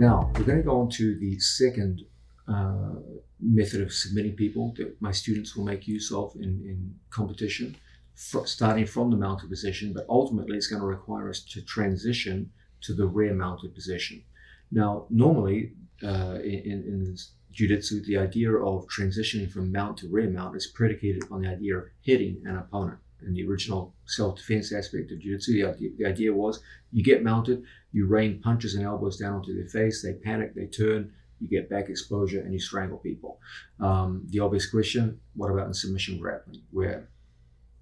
Now, we're going to go on to the second method of submitting people that my students will make use of in competition, starting from the mounted position, but ultimately it's going to require us to transition to the rear mounted position. Now, normally in jiu-jitsu, the idea of transitioning from mount to rear mount is predicated on the idea of hitting an opponent. In the original self-defense aspect of jiu-jitsu, the idea was you get mounted, you rain punches and elbows down onto their face, they panic, they turn, you get back exposure, and you strangle people. The obvious question, what about in submission grappling, where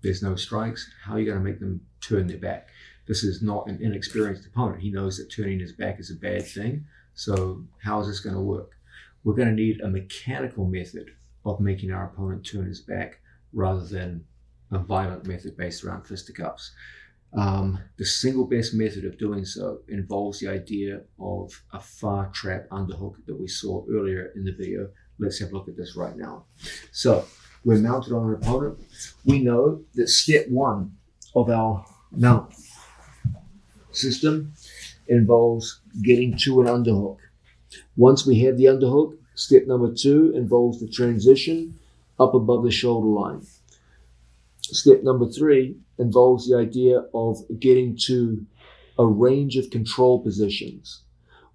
there's no strikes? How are you going to make them turn their back? This is not an inexperienced opponent. He knows that turning his back is a bad thing. So how is this going to work? We're going to need a mechanical method of making our opponent turn his back rather than a violent method based around fisticuffs. The single best method of doing so involves the idea of a far trap underhook that we saw earlier in the video. Let's have a look at this right now. So we're mounted on an opponent. We know that step one of our mount system involves getting to an underhook. Once we have the underhook, step number two involves the transition up above the shoulder line. Step number three involves the idea of getting to a range of control positions.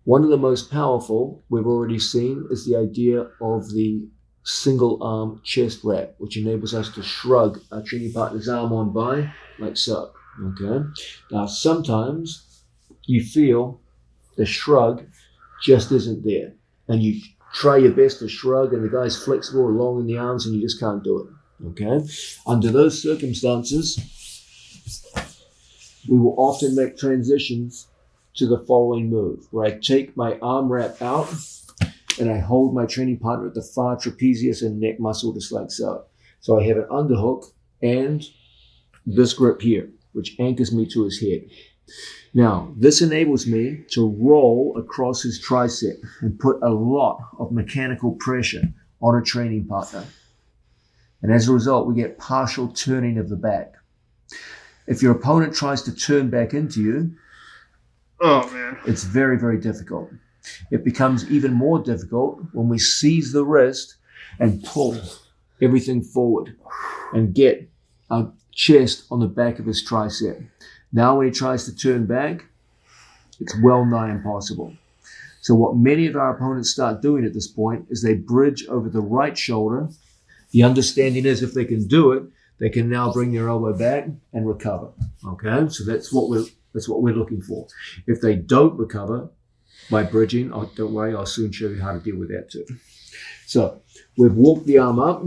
One of the most powerful we've already seen is the idea of the single arm chest wrap, which enables us to shrug our training partner's arm on by like so. Okay. Now, sometimes you feel the shrug just isn't there, and you try your best to shrug, and the guy's flexible or long in the arms, and you just can't do it. Okay. Under those circumstances, we will often make transitions to the following move, where I take my arm wrap out and I hold my training partner at the far trapezius and neck muscle just like so. So I have an underhook and this grip here, which anchors me to his head. Now, this enables me to roll across his tricep and put a lot of mechanical pressure on a training partner. And as a result, we get partial turning of the back. If your opponent tries to turn back into you, it's very, very difficult. It becomes even more difficult when we seize the wrist and pull everything forward and get our chest on the back of his tricep. Now when he tries to turn back, it's well nigh impossible. So what many of our opponents start doing at this point is they bridge over the right shoulder. The understanding is if they can do it, they can now bring their elbow back and recover. Okay, so that's what we're looking for. If they don't recover by bridging, don't worry, I'll soon show you how to deal with that too. So we've walked the arm up,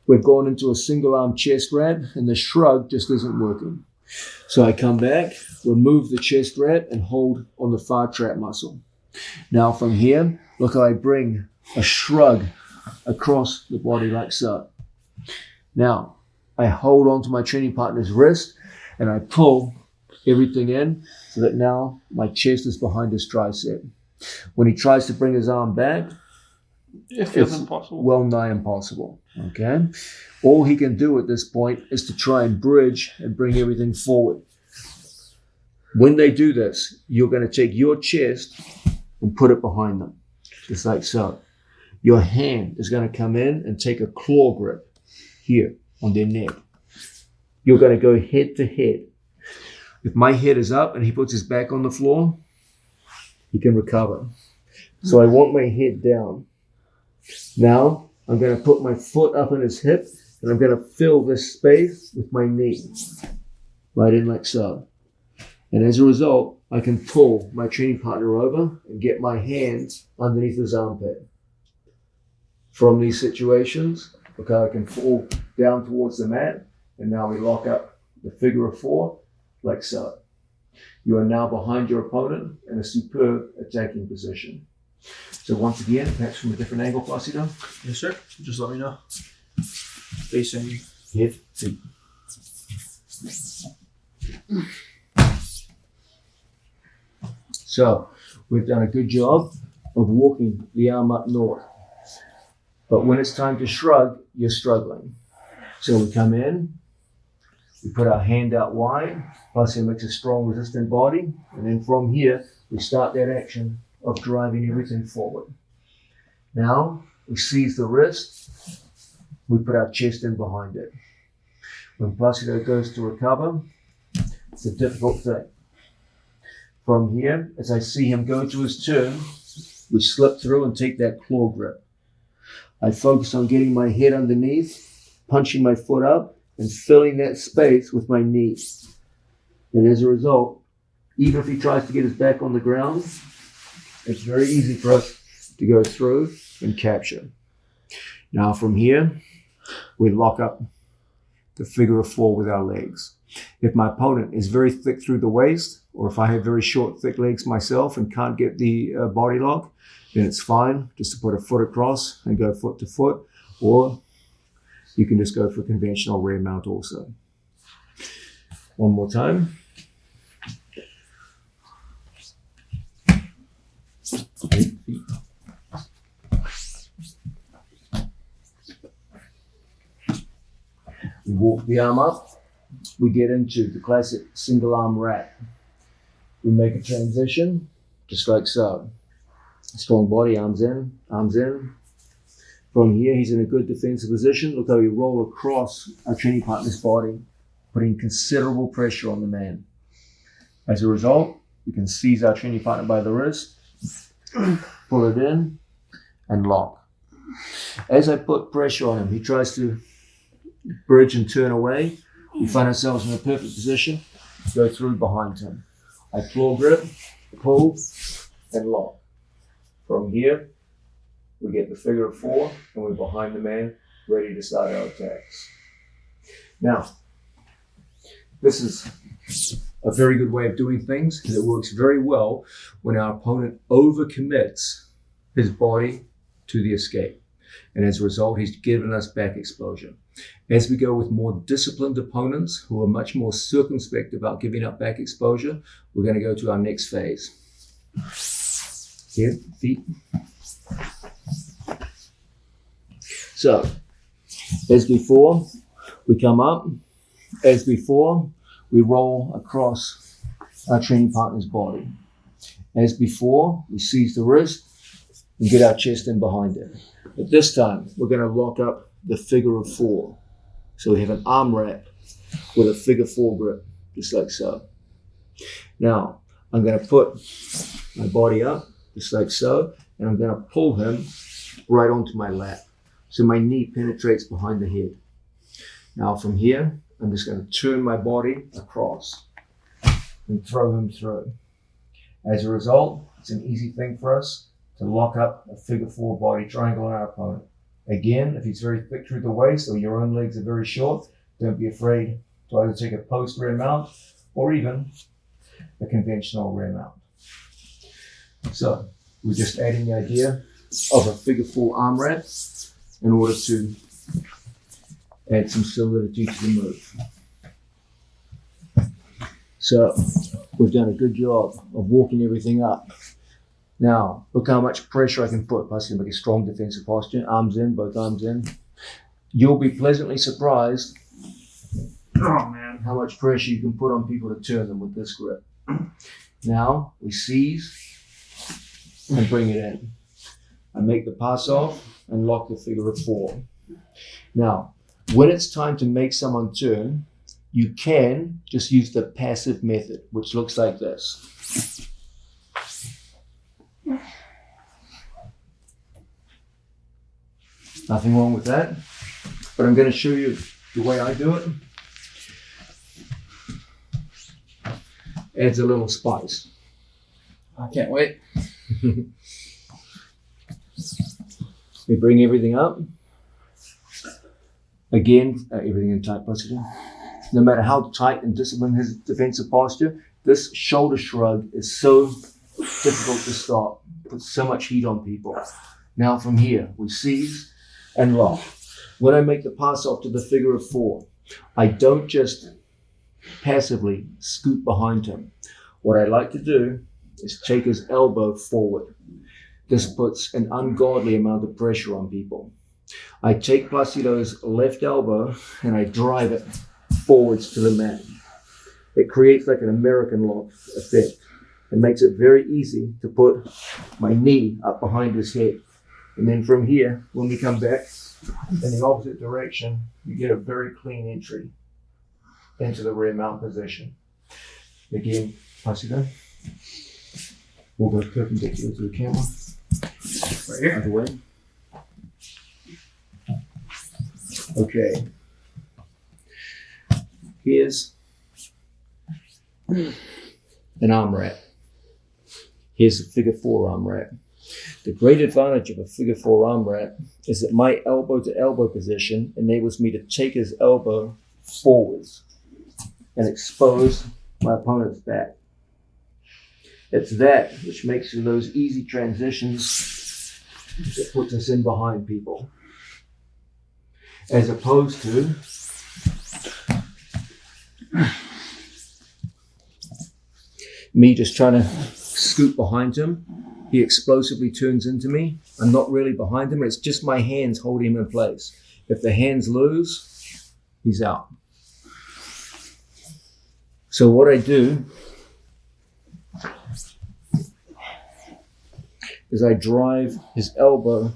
we've gone into a single arm chest wrap, and the shrug just isn't working. So I come back, remove the chest wrap, and hold on the far trap muscle. Now from here, look how I bring a shrug across the body like so. Now I hold on to my training partner's wrist and I pull everything in so that now my chest is behind his tricep. When he tries to bring his arm back, it feels impossible. Well nigh impossible. Okay. All he can do at this point is to try and bridge and bring everything forward. When they do this, you're going to take your chest and put it behind them, just like so. Your hand is going to come in and take a claw grip here on their neck. You're going to go head to head. If my head is up and he puts his back on the floor, he can recover. So I want my head down. Now I'm going to put my foot up on his hip and I'm going to fill this space with my knee, right in like so. And as a result, I can pull my training partner over and get my hands underneath his armpit. From these situations, okay, I can fall down towards the mat, and now we lock up the figure of four, like so. You are now behind your opponent in a superb attacking position. So once again, perhaps from a different angle, Placido. Yes, sir. Just let me know. Facing head, feet. So we've done a good job of walking the arm up north. But when it's time to shrug, you're struggling. So we come in, we put our hand out wide, Placido makes a strong resistant body, and then from here, we start that action of driving everything forward. Now, we seize the wrist, we put our chest in behind it. When Placido goes to recover, it's a difficult thing. From here, as I see him go to his turn, we slip through and take that claw grip. I focus on getting my head underneath, punching my foot up, and filling that space with my knee. And as a result, even if he tries to get his back on the ground, it's very easy for us to go through and capture. Now from here, we lock up the figure of 4 with our legs. If my opponent is very thick through the waist, or if I have very short, thick legs myself and can't get the body lock, then it's fine just to put a foot across and go foot to foot, or you can just go for conventional rear mount also. One more time. We walk the arm up, we get into the classic single arm wrap. We make a transition, just like so. Strong body, arms in, arms in. From here, he's in a good defensive position. Look how we roll across our training partner's body, putting considerable pressure on the man. As a result, we can seize our training partner by the wrist, pull it in, and lock. As I put pressure on him, he tries to bridge and turn away. We find ourselves in a perfect position, go through behind him. I claw grip, pull, and lock. From here, we get the figure of 4, and we're behind the man, ready to start our attacks. Now, this is a very good way of doing things, because it works very well when our opponent overcommits his body to the escape. And as a result, he's given us back exposure. As we go with more disciplined opponents who are much more circumspect about giving up back exposure, we're going to go to our next phase. Here, feet. So, as before, we come up. As before, we roll across our training partner's body. As before, we seize the wrist and get our chest in behind it. But this time, we're going to lock up the figure of 4. So we have an arm wrap with a figure 4 grip, just like so. Now, I'm going to put my body up, just like so, and I'm going to pull him right onto my lap. So my knee penetrates behind the head. Now from here, I'm just going to turn my body across and throw him through. As a result, it's an easy thing for us to lock up a figure 4 body triangle on our opponent. Again, if he's very thick through the waist or your own legs are very short, don't be afraid to either take a post rear mount or even a conventional rear mount. So we're just adding the idea of a figure 4 arm wrap in order to add some solidity to the move. So we've done a good job of walking everything up. Now, look how much pressure I can put. Plus, you make a strong defensive posture. Arms in, both arms in. You'll be pleasantly surprised how much pressure you can put on people to turn them with this grip. Now, we seize and bring it in. I make the pass off and lock the figure of 4. Now, when it's time to make someone turn, you can just use the passive method, which looks like this. Nothing wrong with that, but I'm going to show you the way I do it. Adds a little spice. I can't wait. We bring everything up. Again, everything in tight posture. No matter how tight and disciplined his defensive posture, this shoulder shrug is so difficult to stop. Puts so much heat on people. Now from here, we seize and lock. When I make the pass off to the figure of 4, I don't just passively scoot behind him. What I like to do is take his elbow forward. This puts an ungodly amount of pressure on people. I take Placido's left elbow and I drive it forwards to the mat. It creates like an American lock effect. It makes it very easy to put my knee up behind his head. And then from here, when we come back in the opposite direction, you get a very clean entry into the rear mount position. Again, pass it in. We'll go perpendicular to the camera. Right here. Other way. Okay. Here's an arm wrap. Here's a figure 4 arm wrap. The great advantage of a figure 4 arm wrap is that my elbow to elbow position enables me to take his elbow forwards and expose my opponent's back. It's that which makes for those easy transitions that puts us in behind people. As opposed to me just trying to scoot behind him. He explosively turns into me. I'm not really behind him. It's just my hands holding him in place. If the hands lose, he's out. So what I do is I drive his elbow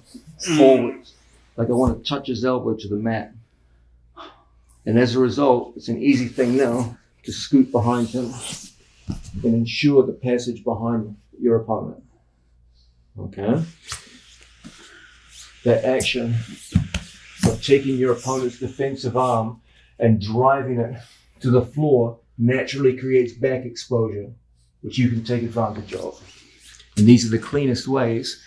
forward, like I want to touch his elbow to the mat. And as a result, it's an easy thing now to scoot behind him and ensure the passage behind your opponent. Okay? That action of taking your opponent's defensive arm and driving it to the floor naturally creates back exposure, which you can take advantage of. And these are the cleanest ways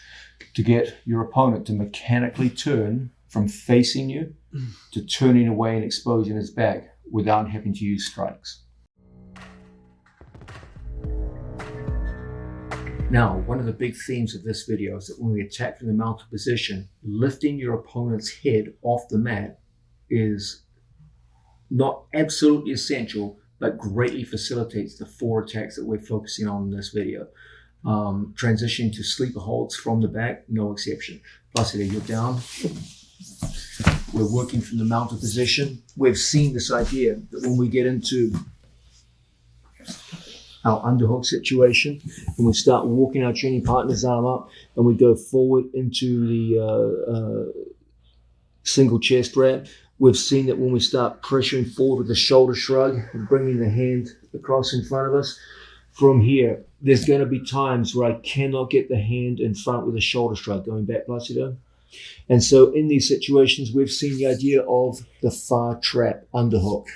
to get your opponent to mechanically turn from facing you to turning away and exposing his back without having to use strikes. Now, one of the big themes of this video is that when we attack from the mounted position, lifting your opponent's head off the mat is not absolutely essential, but greatly facilitates the 4 attacks that we're focusing on in this video. Transitioning to sleeper holds from the back, no exception. Plus, you're down. We're working from the mounted position. We've seen this idea that when we get into our underhook situation, and we start walking our training partner's arm up, and we go forward into the single chest wrap, we've seen that when we start pressuring forward with the shoulder shrug and bringing the hand across in front of us, from here, there's going to be times where I cannot get the hand in front with a shoulder shrug, going back, Placido. And so in these situations, we've seen the idea of the far trap underhook.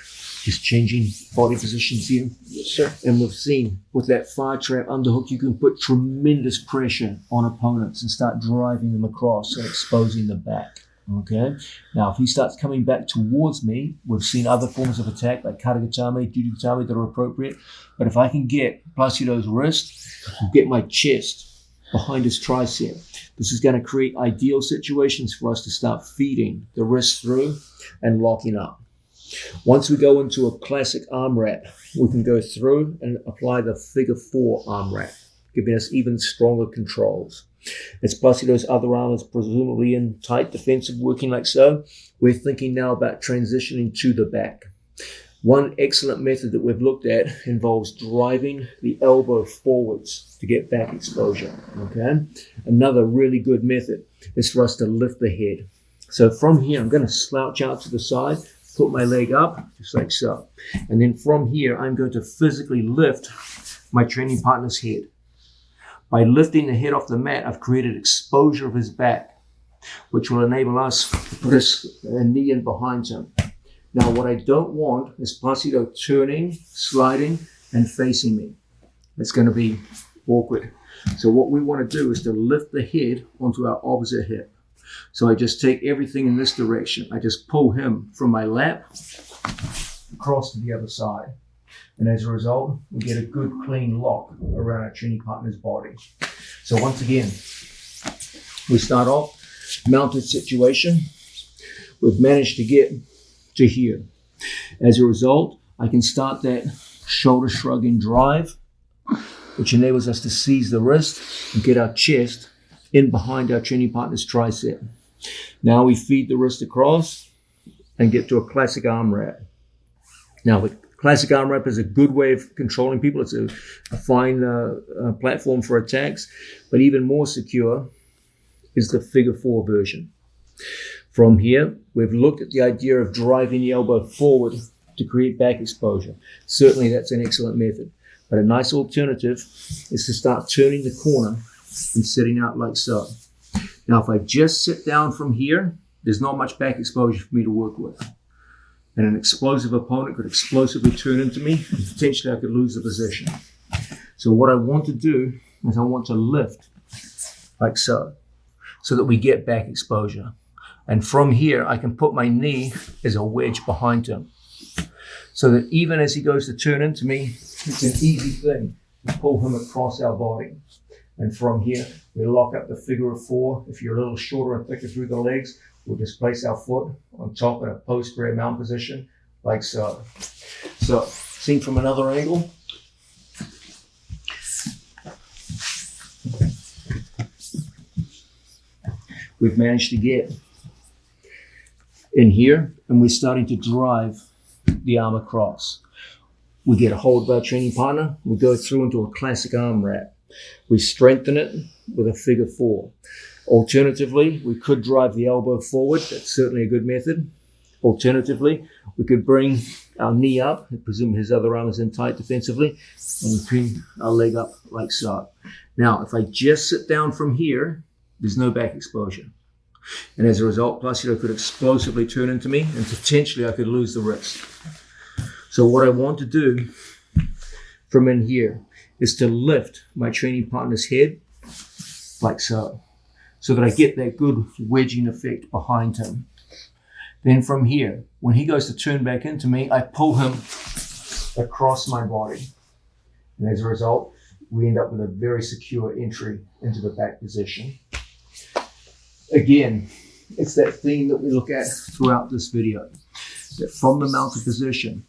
Just changing body positions here. Yes, sir. And we've seen with that far trap underhook, you can put tremendous pressure on opponents and start driving them across and exposing the back. Okay. Now, if he starts coming back towards me, we've seen other forms of attack like katagatame, judogatame that are appropriate. But if I can get Placido's wrist, get my chest behind his tricep, this is going to create ideal situations for us to start feeding the wrist through and locking up. Once we go into a classic arm wrap, we can go through and apply the figure 4 arm wrap, giving us even stronger controls. As Placido's other arm is presumably in tight defensive working like so, we're thinking now about transitioning to the back. One excellent method that we've looked at involves driving the elbow forwards to get back exposure. Okay. Another really good method is for us to lift the head. So from here, I'm going to slouch out to the side, put my leg up, just like so. And then from here, I'm going to physically lift my training partner's head. By lifting the head off the mat, I've created exposure of his back, which will enable us to put a knee in behind him. Now, what I don't want is Placido turning, sliding, and facing me. It's going to be awkward. So what we want to do is to lift the head onto our opposite hip. So I just take everything in this direction. I just pull him from my lap across to the other side. And as a result, we get a good clean lock around our training partner's body. So once again, we start off mounted situation. We've managed to get to here. As a result, I can start that shoulder shrugging drive, which enables us to seize the wrist and get our chest in behind our training partner's tricep. Now we feed the wrist across and get to a classic arm wrap. Now with Classic arm wrap is a good way of controlling people. It's a fine platform for attacks, but even more secure is the figure 4 version. From here, we've looked at the idea of driving the elbow forward to create back exposure. Certainly that's an excellent method, but a nice alternative is to start turning the corner and sitting out like so. Now, if I just sit down from here, there's not much back exposure for me to work with. And an explosive opponent could explosively turn into me, and potentially I could lose the position. So what I want to do is I want to lift like so that we get back exposure. And from here, I can put my knee as a wedge behind him, so that even as he goes to turn into me, it's an easy thing to pull him across our body. And from here, we lock up the figure of 4. If you're a little shorter and thicker through the legs, we'll just place our foot on top in a post-rear mount position, like so. So, seen from another angle. We've managed to get in here, and we're starting to drive the arm across. We get a hold of our training partner, we go through into a classic arm wrap. We strengthen it with a figure 4. Alternatively, we could drive the elbow forward. That's certainly a good method. Alternatively, we could bring our knee up. I presume his other arm is in tight defensively, and we bring our leg up like so. Now, if I just sit down from here, there's no back exposure. And as a result, Placido could explosively turn into me, and potentially I could lose the wrist. So what I want to do from in here is to lift my training partner's head like so that I get that good wedging effect behind him. Then from here, when he goes to turn back into me, I pull him across my body. And as a result, we end up with a very secure entry into the back position. Again, it's that theme that we look at throughout this video, that from the mounted position,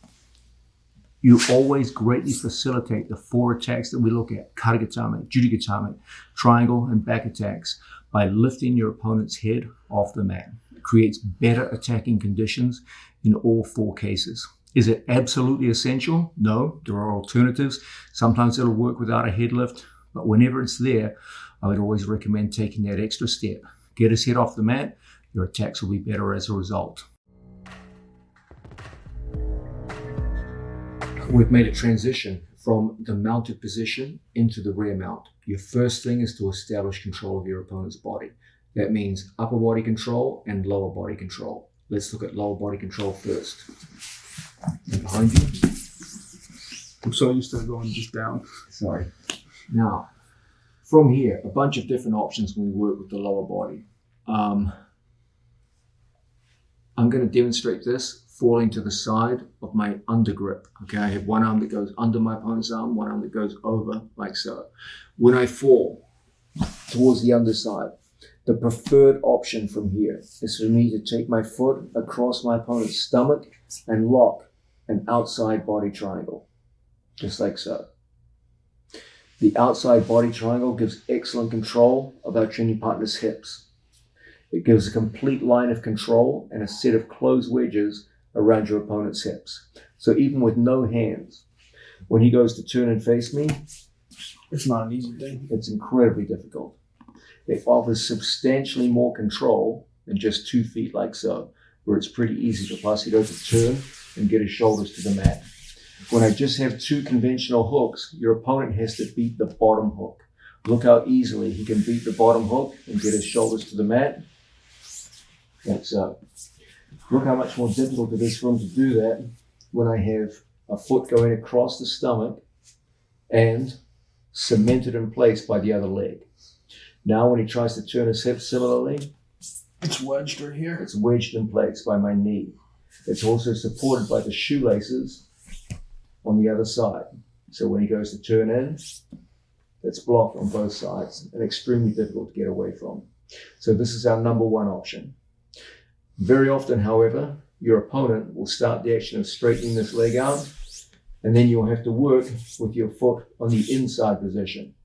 you always greatly facilitate the 4 attacks that we look at: katagatame, judogatame, triangle, and back attacks, by lifting your opponent's head off the mat. It creates better attacking conditions in all 4 cases. Is it absolutely essential? No, there are alternatives. Sometimes it'll work without a head lift, but whenever it's there, I would always recommend taking that extra step. Get his head off the mat, your attacks will be better as a result. We've made a transition from the mounted position into the rear mount. Your first thing is to establish control of your opponent's body. That means upper body control and lower body control. Let's look at lower body control first. And behind you. I'm so used to going just down. Sorry. Now, from here, a bunch of different options when we work with the lower body. I'm going to demonstrate this falling to the side of my undergrip. Okay, I have one arm that goes under my opponent's arm, one arm that goes over, like so. When I fall towards the underside, the preferred option from here is for me to take my foot across my opponent's stomach and lock an outside body triangle, just like so. The outside body triangle gives excellent control of our training partner's hips. It gives a complete line of control and a set of closed wedges around your opponent's hips. So even with no hands, when he goes to turn and face me, It's not an easy thing. it's incredibly difficult. It offers substantially more control than just 2 feet like so, where it's pretty easy for Placido to turn and get his shoulders to the mat. When I just have 2 conventional hooks, your opponent has to beat the bottom hook. Look how easily he can beat the bottom hook and get his shoulders to the mat. Like so. Look how much more difficult it is for him to do that when I have a foot going across the stomach and cemented in place by the other leg. Now when he tries to turn his hips similarly, It's wedged right here. it's wedged in place by my knee. It's also supported by the shoelaces on the other side. So when he goes to turn in, it's blocked on both sides and extremely difficult to get away from. So this is our number 1 option. Very often, however, your opponent will start the action of straightening this leg out, and then you'll have to work with your foot on the inside position.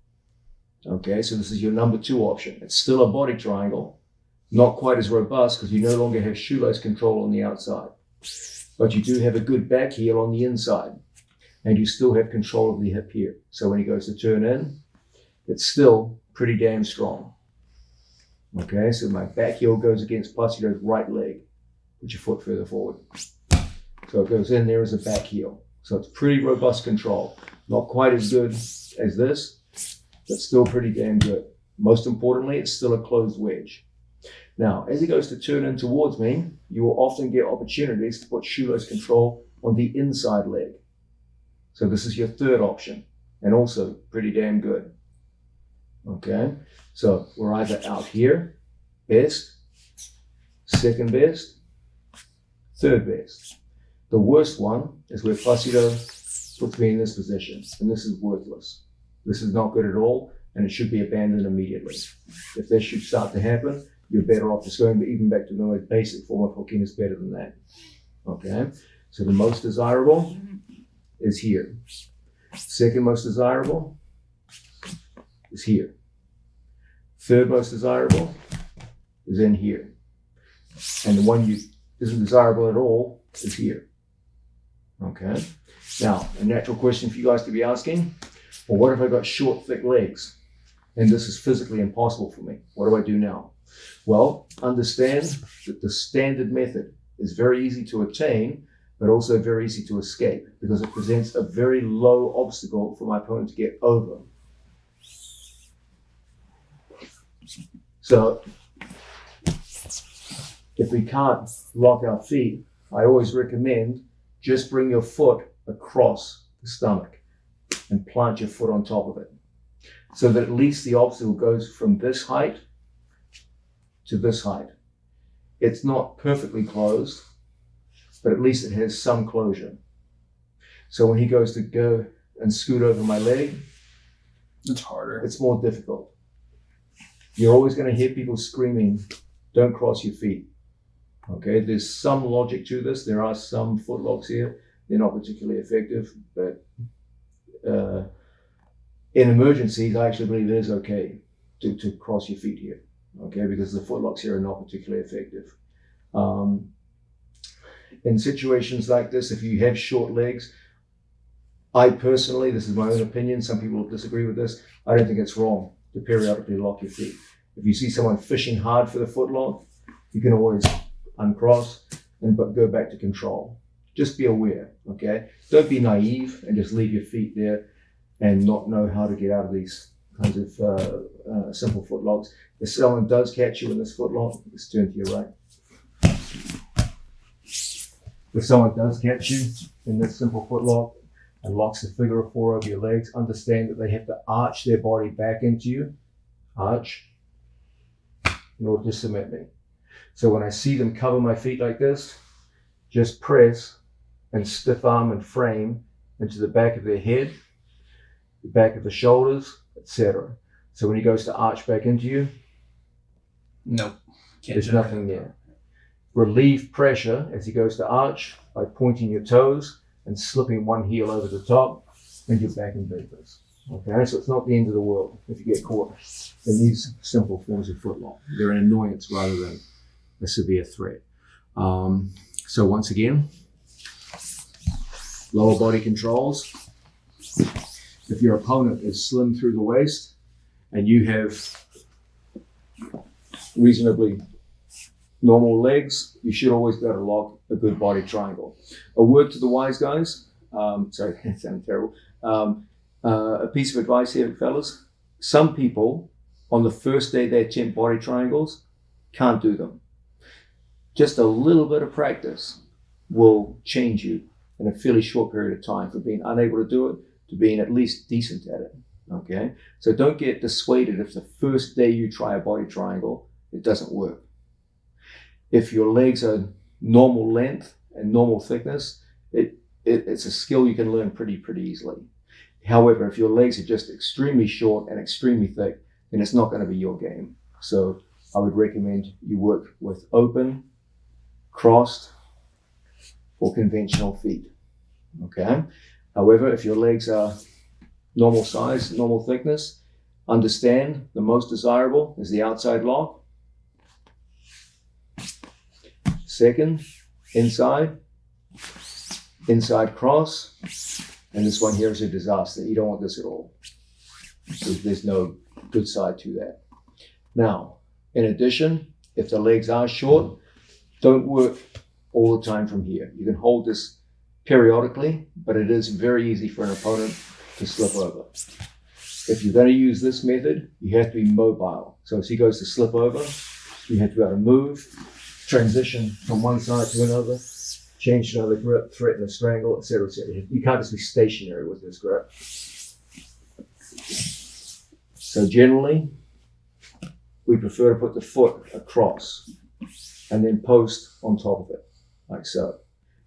Okay, so this is your number 2 option. It's still a body triangle, not quite as robust because you no longer have shoelace control on the outside. but you do have a good back heel on the inside, and you still have control of the hip here. So when he goes to turn in, it's still pretty damn strong. Okay, so my back heel goes against Placido's right leg. Put your foot further forward. So it goes in there as a back heel. So it's pretty robust control. Not quite as good as this, but still pretty damn good. Most importantly, it's still a closed wedge. Now, as he goes to turn in towards me, you will often get opportunities to put shoelace control on the inside leg. So this is your third option, and also pretty damn good. Okay, so we're either out here, best, second best, third best. The worst one is where Placido puts me in this position, and this is worthless. This is not good at all, and it should be abandoned immediately. If this should start to happen, you're better off just going even back to the most basic form of hooking is better than that. Okay, so the most desirable is here. Second most desirable is here. Third most desirable is in here. And the one you isn't desirable at all is here. Okay. Now, a natural question for you guys to be asking, well, what if I got short, thick legs? And this is physically impossible for me. What do I do now? Well, understand that the standard method is very easy to attain, but also very easy to escape because it presents a very low obstacle for my opponent to get over. So, if we can't lock our feet, I always recommend just bring your foot across the stomach and plant your foot on top of it. So that at least the obstacle goes from this height to this height. It's not perfectly closed, but at least it has some closure. So when he goes to go and scoot over my leg, It's harder. it's more difficult. You're always going to hear people screaming, don't cross your feet. Okay, there's some logic to this. There are some footlocks here. They're not particularly effective, but in emergencies, I actually believe it is okay to cross your feet here. Okay, because the footlocks here are not particularly effective. In situations like this, if you have short legs, I personally, this is my own opinion, some people will disagree with this, I don't think it's wrong to periodically lock your feet. If you see someone fishing hard for the footlock, you can always uncross and go back to control. Just be aware, okay? Don't be naive and just leave your feet there and not know how to get out of these kinds of simple footlocks. If someone does catch you in this footlock, just turn to your right. If someone does catch you in this simple footlock and locks the figure of four over your legs, understand that they have to arch their body back into you, arch, in order to submit me. So when I see them cover my feet like this, just press and stiff arm and frame into the back of their head, the back of the shoulders, etc. So when he goes to arch back into you, Nope. there's nothing there. Relieve pressure as he goes to arch by pointing your toes and slipping one heel over the top, and you're back in business. Okay, so it's not the end of the world if you get caught in these simple forms of footlock. They're an annoyance rather than a severe threat. So once again, lower body controls. If your opponent is slim through the waist and you have reasonably normal legs, you should always be able to lock a good body triangle. A word to the wise guys. Sorry, that sounds terrible. A piece of advice here, fellas. Some people, on the first day they attempt body triangles, can't do them. Just a little bit of practice will change you in a fairly short period of time from being unable to do it to being at least decent at it. Okay? So don't get dissuaded if the first day you try a body triangle, it doesn't work. If your legs are normal length and normal thickness, it's a skill you can learn pretty easily. However, if your legs are just extremely short and extremely thick, then it's not going to be your game. So I would recommend you work with open, crossed, or conventional feet. Okay? However, if your legs are normal size, normal thickness, understand the most desirable is the outside lock. Second, inside. inside cross, and this one here is a disaster. You don't want this at all. There's no good side to that. Now, in addition, if the legs are short, don't work all the time from here. You can hold this periodically, but it is very easy for an opponent to slip over. If you're going to use this method, you have to be mobile. So as he goes to slip over, you have to be able to move, transition from one side to another, change to another grip, threaten a strangle, etc., etc. You can't just be stationary with this grip. So generally, we prefer to put the foot across and then post on top of it, like so.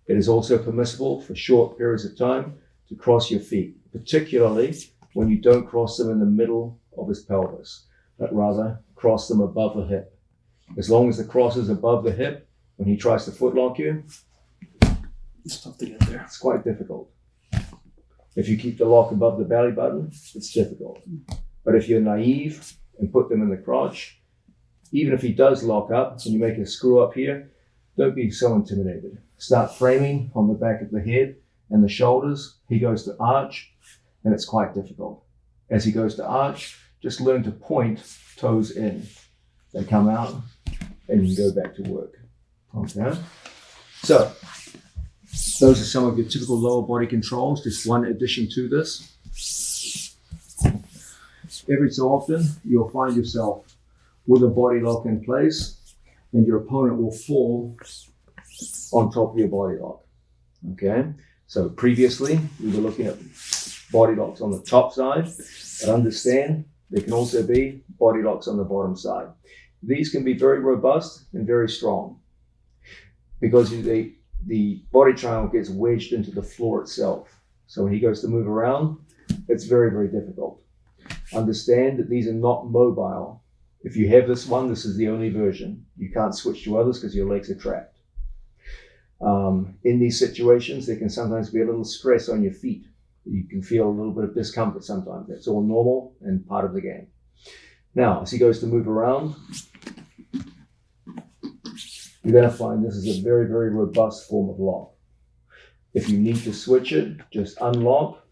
It is also permissible for short periods of time to cross your feet, particularly when you don't cross them in the middle of his pelvis, but rather cross them above the hip. As long as the cross is above the hip, when he tries to footlock you, It's tough to get there. it's quite difficult. If you keep the lock above the belly button, it's difficult. But if you're naive and put them in the crotch, even if he does lock up and you make a screw up here, don't be so intimidated. Start framing on the back of the head and the shoulders. He goes to arch, and it's quite difficult. As he goes to arch, just learn to point toes in. They come out, and you can go back to work. Okay? So, those are some of your typical lower body controls. Just one addition to this. Every so often, you'll find yourself with a body lock in place, and your opponent will fall on top of your body lock. Okay? So previously, we were looking at body locks on the top side, but understand there can also be body locks on the bottom side. These can be very robust and very strong because the body triangle gets wedged into the floor itself. So when he goes to move around, it's very, very difficult. Understand that these are not mobile. If you have this one, this is the only version. You can't switch to others because your legs are trapped. In these situations, there can sometimes be a little stress on your feet. You can feel a little bit of discomfort sometimes. That's all normal and part of the game. Now, as he goes to move around, you're going to find this is a very, very robust form of lock. If you need to switch it, just unlock,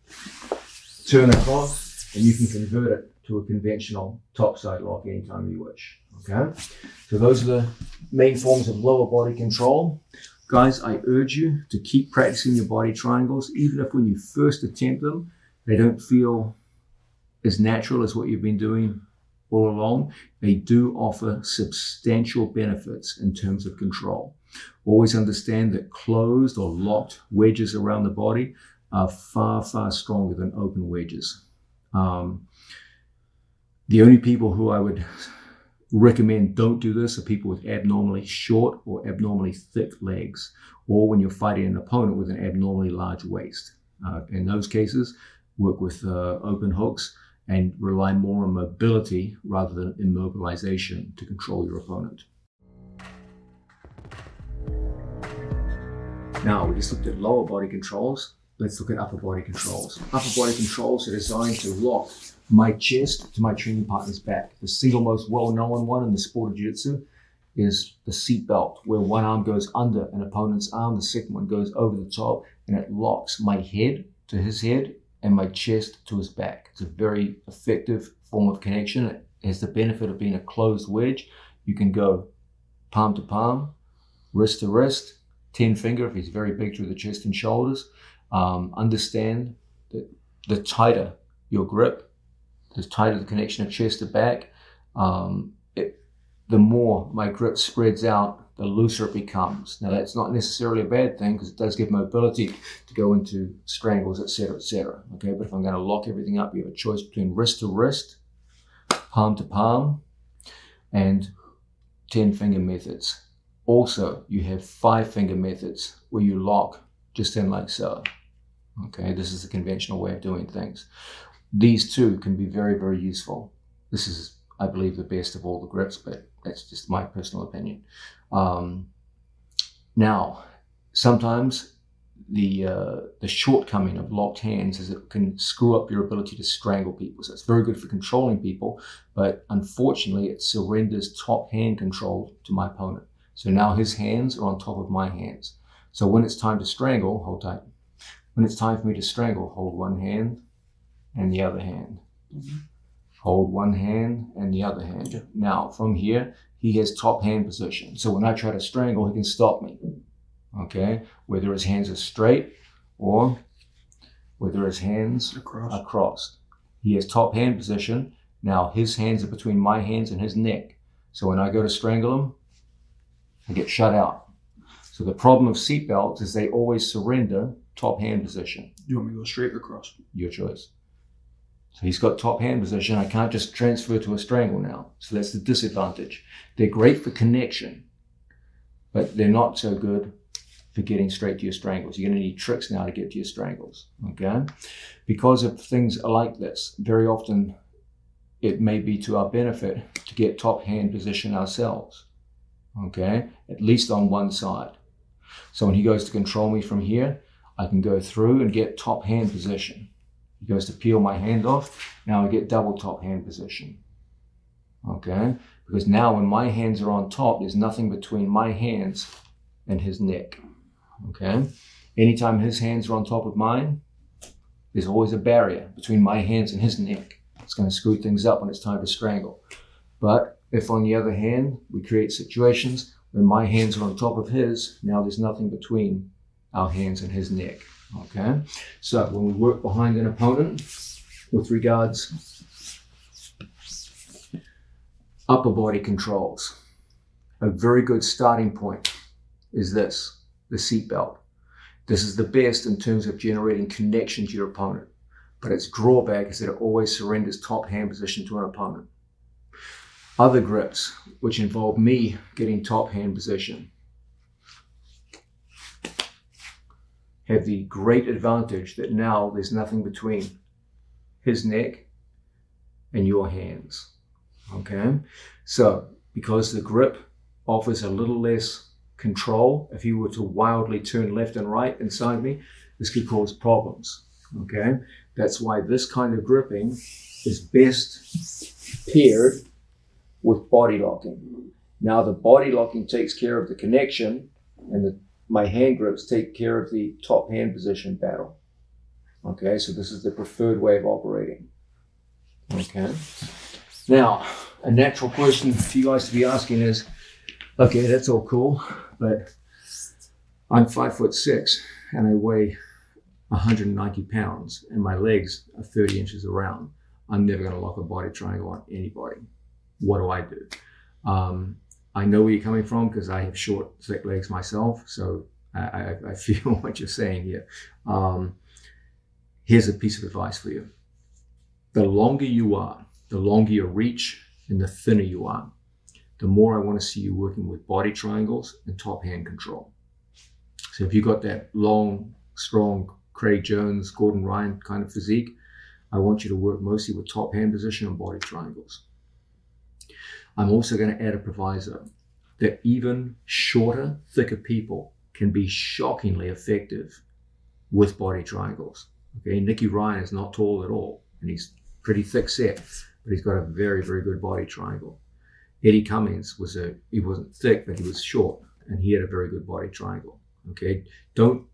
turn across, and you can convert it to a conventional topside lock anytime you wish. Okay? So those are the main forms of lower body control. Guys, I urge you to keep practicing your body triangles, even if when you first attempt them, they don't feel as natural as what you've been doing all along. They do offer substantial benefits in terms of control. Always understand that closed or locked wedges around the body are far, far stronger than open wedges. The only people who I would recommend don't do this are people with abnormally short or abnormally thick legs, or when you're fighting an opponent with an abnormally large waist. In those cases, work with open hooks and rely more on mobility rather than immobilization to control your opponent. Now, we just looked at lower body controls. Let's look at upper body controls. Upper body controls are designed to lock my chest to my training partner's back. The single most well-known one in the sport of jiu-jitsu is the seat belt, where one arm goes under an opponent's arm, the second one goes over the top, and it locks my head to his head and my chest to his back. It's a very effective form of connection. It has the benefit of being a closed wedge. You can go palm to palm, wrist to wrist, 10 finger if he's very big through the chest and shoulders. Understand that the tighter your grip, the tighter the connection of chest to back, the more my grip spreads out, the looser it becomes. Now that's not necessarily a bad thing because it does give mobility to go into strangles, etc., etc. Okay, but if I'm going to lock everything up, you have a choice between wrist to wrist, palm to palm, and 10 finger methods. Also, you have 5 finger methods where you lock just in like so. Okay, this is the conventional way of doing things. These two can be very, very useful. This is, I believe, the best of all the grips, but that's just my personal opinion. Now, sometimes the shortcoming of locked hands is it can screw up your ability to strangle people. So it's very good for controlling people, but unfortunately it surrenders top hand control to my opponent. So now his hands are on top of my hands. So when it's time to strangle, hold tight. When it's time for me to strangle, hold one hand and the other hand. Hold one hand and the other hand. Yeah. Now, from here, he has top hand position. So when I try to strangle, he can stop me. Okay? Whether his hands are straight or whether his hands are crossed. He has top hand position. Now, his hands are between my hands and his neck. So when I go to strangle him, I get shut out. So the problem of seatbelts is they always surrender top hand position. You want me to go straight or cross? Your choice. So he's got top hand position. I can't just transfer to a strangle now. So that's the disadvantage. They're great for connection, but they're not so good for getting straight to your strangles. You're going to need tricks now to get to your strangles, okay? Because of things like this, very often it may be to our benefit to get top hand position ourselves, okay? At least on one side. So when he goes to control me from here, I can go through and get top hand position. He goes to peel my hand off. Now I get double top hand position. Okay? Because now when my hands are on top, there's nothing between my hands and his neck. Okay? Anytime his hands are on top of mine, there's always a barrier between my hands and his neck. It's going to screw things up when it's time to strangle. But if on the other hand, we create situations when my hands are on top of his, now there's nothing between our hands and his neck. Okay, so when we work behind an opponent with regards upper body controls, a very good starting point is this, the seatbelt. This is the best in terms of generating connection to your opponent, but its drawback is that it always surrenders top hand position to an opponent. Other grips, which involve me getting top hand position, have the great advantage that now there's nothing between his neck and your hands, okay? So, because the grip offers a little less control, if you were to wildly turn left and right inside me, this could cause problems, okay? That's why this kind of gripping is best paired with body locking. Now, the body locking takes care of the connection, and my hand grips take care of the top hand position battle. Okay, so this is the preferred way of operating. Okay. Now, a natural question for you guys to be asking is, okay, that's all cool, but I'm 5'6" and I weigh 190 pounds and my legs are 30 inches around. I'm never going to lock a body triangle on anybody. What do I do? I know where you're coming from because I have short, thick legs myself, so I feel what you're saying here. Here's a piece of advice for you. The longer you are, the longer your reach and the thinner you are, the more I want to see you working with body triangles and top hand control. So if you've got that long, strong Craig Jones, Gordon Ryan kind of physique, I want you to work mostly with top hand position and body triangles. I'm also going to add a proviso that even shorter, thicker people can be shockingly effective with body triangles. Okay, Nicky Ryan is not tall at all, and he's pretty thick set, but he's got a very, very good body triangle. Eddie Cummings he wasn't thick, but he was short, and he had a very good body triangle. Okay, don't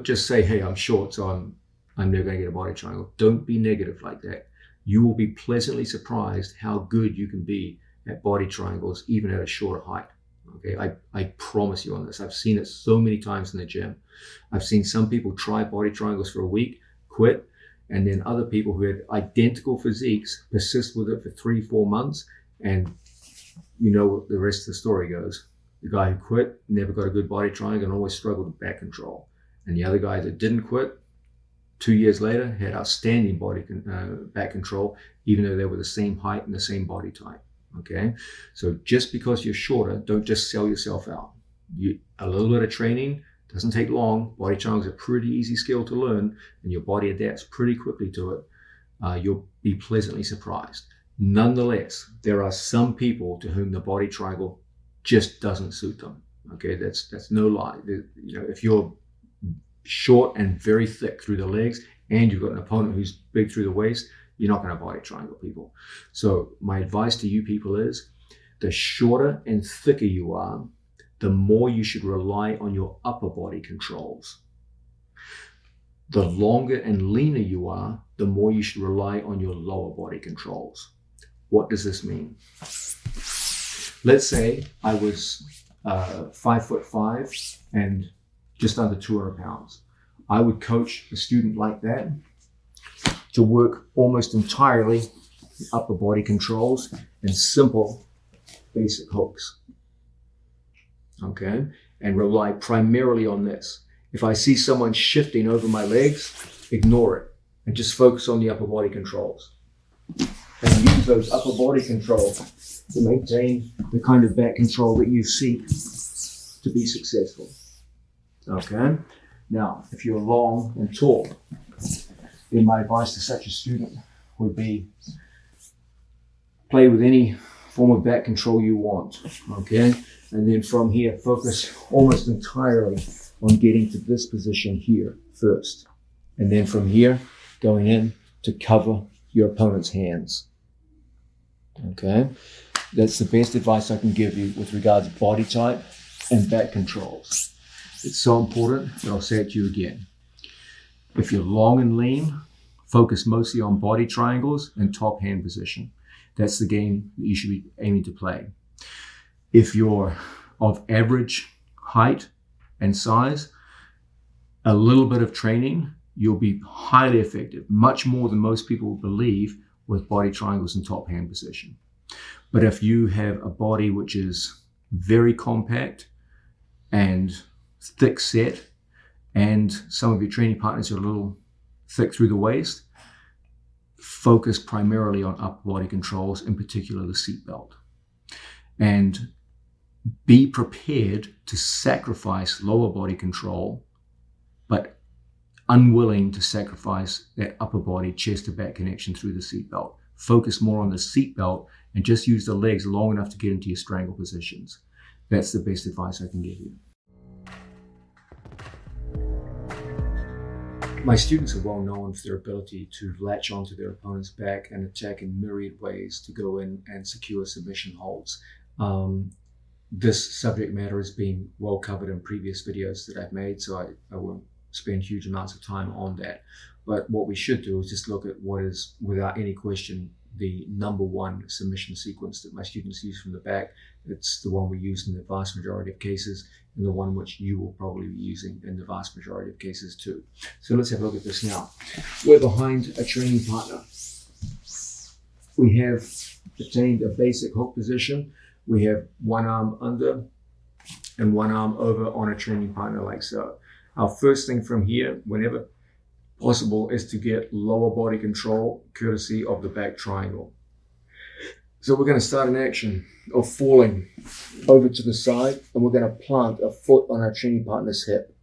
just say, hey, I'm short, so I'm never going to get a body triangle. Don't be negative like that. You will be pleasantly surprised how good you can be at body triangles, even at a shorter height. Okay, I promise you on this. I've seen it so many times in the gym. I've seen some people try body triangles for a week, quit, and then other people who had identical physiques persist with it for 3-4 months, and you know what the rest of the story goes. The guy who quit never got a good body triangle and always struggled with back control. And the other guy that didn't quit, 2 years later, had outstanding back control, even though they were the same height and the same body type. Okay, so just because you're shorter, don't just sell yourself out. A little bit of training doesn't take long. Body triangles are a pretty easy skill to learn, and your body adapts pretty quickly to it. You'll be pleasantly surprised. Nonetheless, there are some people to whom the body triangle just doesn't suit them. Okay, that's no lie. You know, if you're short and very thick through the legs, and you've got an opponent who's big through the waist, you're not going to body triangle people. So my advice to you people is, the shorter and thicker you are, the more you should rely on your upper body controls. The longer and leaner you are, the more you should rely on your lower body controls. What does this mean? Let's say I was 5'5" and just under 200 pounds. I would coach a student like that to work almost entirely the upper body controls and simple basic hooks. Okay? And rely primarily on this. If I see someone shifting over my legs, ignore it and just focus on the upper body controls. And use those upper body controls to maintain the kind of back control that you seek to be successful. Okay? Now, if you're long and tall, then my advice to such a student would be play with any form of back control you want. Okay? And then from here, focus almost entirely on getting to this position here first. And then from here, going in to cover your opponent's hands. Okay? That's the best advice I can give you with regards to body type and back controls. It's so important, and I'll say it to you again. If you're long and lean, focus mostly on body triangles and top hand position. That's the game that you should be aiming to play. If you're of average height and size, a little bit of training, you'll be highly effective, much more than most people believe, with body triangles and top hand position. But if you have a body which is very compact and thick set, and some of your training partners are a little thick through the waist, focus primarily on upper body controls, in particular the seat belt. And be prepared to sacrifice lower body control, but unwilling to sacrifice that upper body chest to back connection through the seat belt. Focus more on the seat belt and just use the legs long enough to get into your strangle positions. That's the best advice I can give you. My students are well known for their ability to latch onto their opponent's back and attack in myriad ways to go in and secure submission holds. This subject matter has been well covered in previous videos that I've made, so I won't spend huge amounts of time on that. But what we should do is just look at what is, without any question, the number one submission sequence that my students use from the back. It's the one we use in the vast majority of cases, and the one which you will probably be using in the vast majority of cases too. So let's have a look at this now. We're behind a training partner. We have attained a basic hook position. We have one arm under and one arm over on a training partner like so. Our first thing from here, whenever possible, is to get lower body control courtesy of the back triangle. So we're going to start an action of falling over to the side, and we're going to plant a foot on our training partner's hip.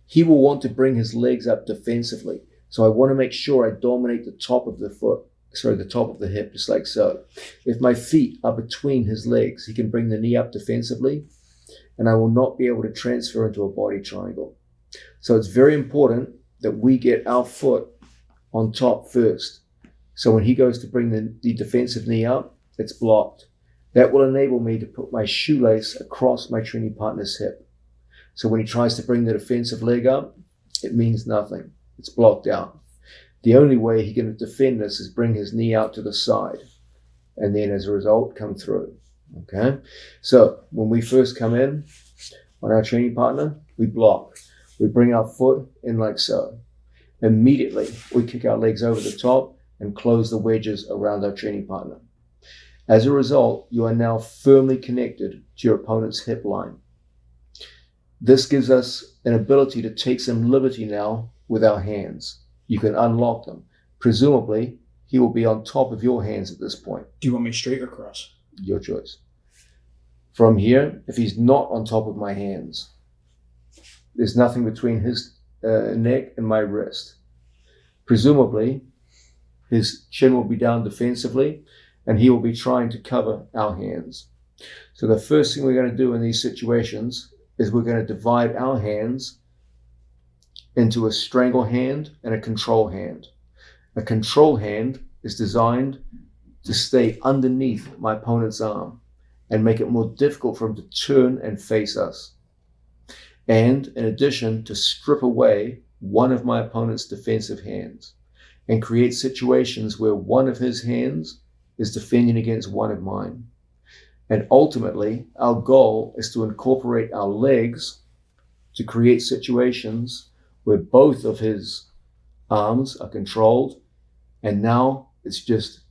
He will want to bring his legs up defensively. So I want to make sure I dominate the top of the foot, the top of the hip, just like so. If my feet are between his legs, he can bring the knee up defensively, and I will not be able to transfer into a body triangle. So it's very important that we get our foot on top first. So when he goes to bring the defensive knee up, it's blocked. That will enable me to put my shoelace across my training partner's hip. So when he tries to bring the defensive leg up, it means nothing. It's blocked out. The only way he can defend this is bring his knee out to the side, and then as a result, come through. Okay? So when we first come in on our training partner, we block. We bring our foot in like so. Immediately, we kick our legs over the top and close the wedges around our training partner. As a result, you are now firmly connected to your opponent's hip line. This gives us an ability to take some liberty now with our hands. You can unlock them. Presumably, he will be on top of your hands at this point. Do you want me straight or cross? Your choice. From here, if he's not on top of my hands, there's nothing between his neck and my wrist. Presumably, his chin will be down defensively, and he will be trying to cover our hands. So the first thing we're going to do in these situations is we're going to divide our hands into a strangle hand and a control hand. A control hand is designed to stay underneath my opponent's arm and make it more difficult for him to turn and face us. And in addition, to strip away one of my opponent's defensive hands and create situations where one of his hands is defending against one of mine. And ultimately, our goal is to incorporate our legs to create situations where both of his arms are controlled, and now it's just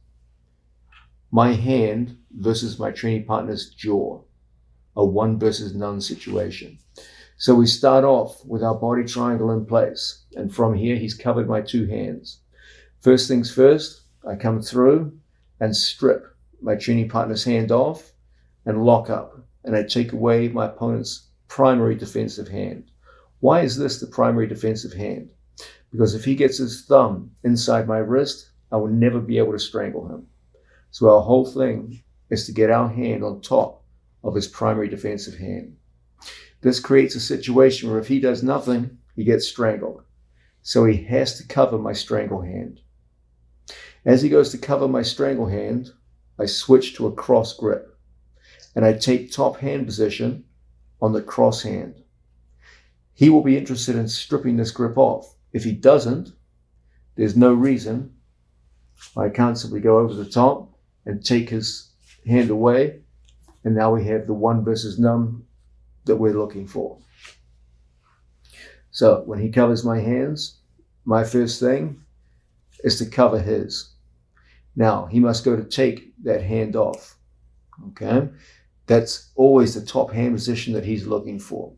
my hand versus my training partner's jaw, a one versus none situation. So we start off with our body triangle in place, and from here he's covered my two hands. First things first, I come through and strip my training partner's hand off and lock up, and I take away my opponent's primary defensive hand. Why is this the primary defensive hand? Because if he gets his thumb inside my wrist, I will never be able to strangle him. So our whole thing is to get our hand on top of his primary defensive hand. This creates a situation where if he does nothing, he gets strangled. So he has to cover my strangle hand. As he goes to cover my strangle hand, I switch to a cross grip, and I take top hand position on the cross hand. He will be interested in stripping this grip off. If he doesn't, there's no reason. I can't simply go over the top and take his hand away, and now we have the one versus none that we're looking for. So when he covers my hands, my first thing is to cover his. Now he must go to take that hand off. Okay, that's always the top hand position that he's looking for.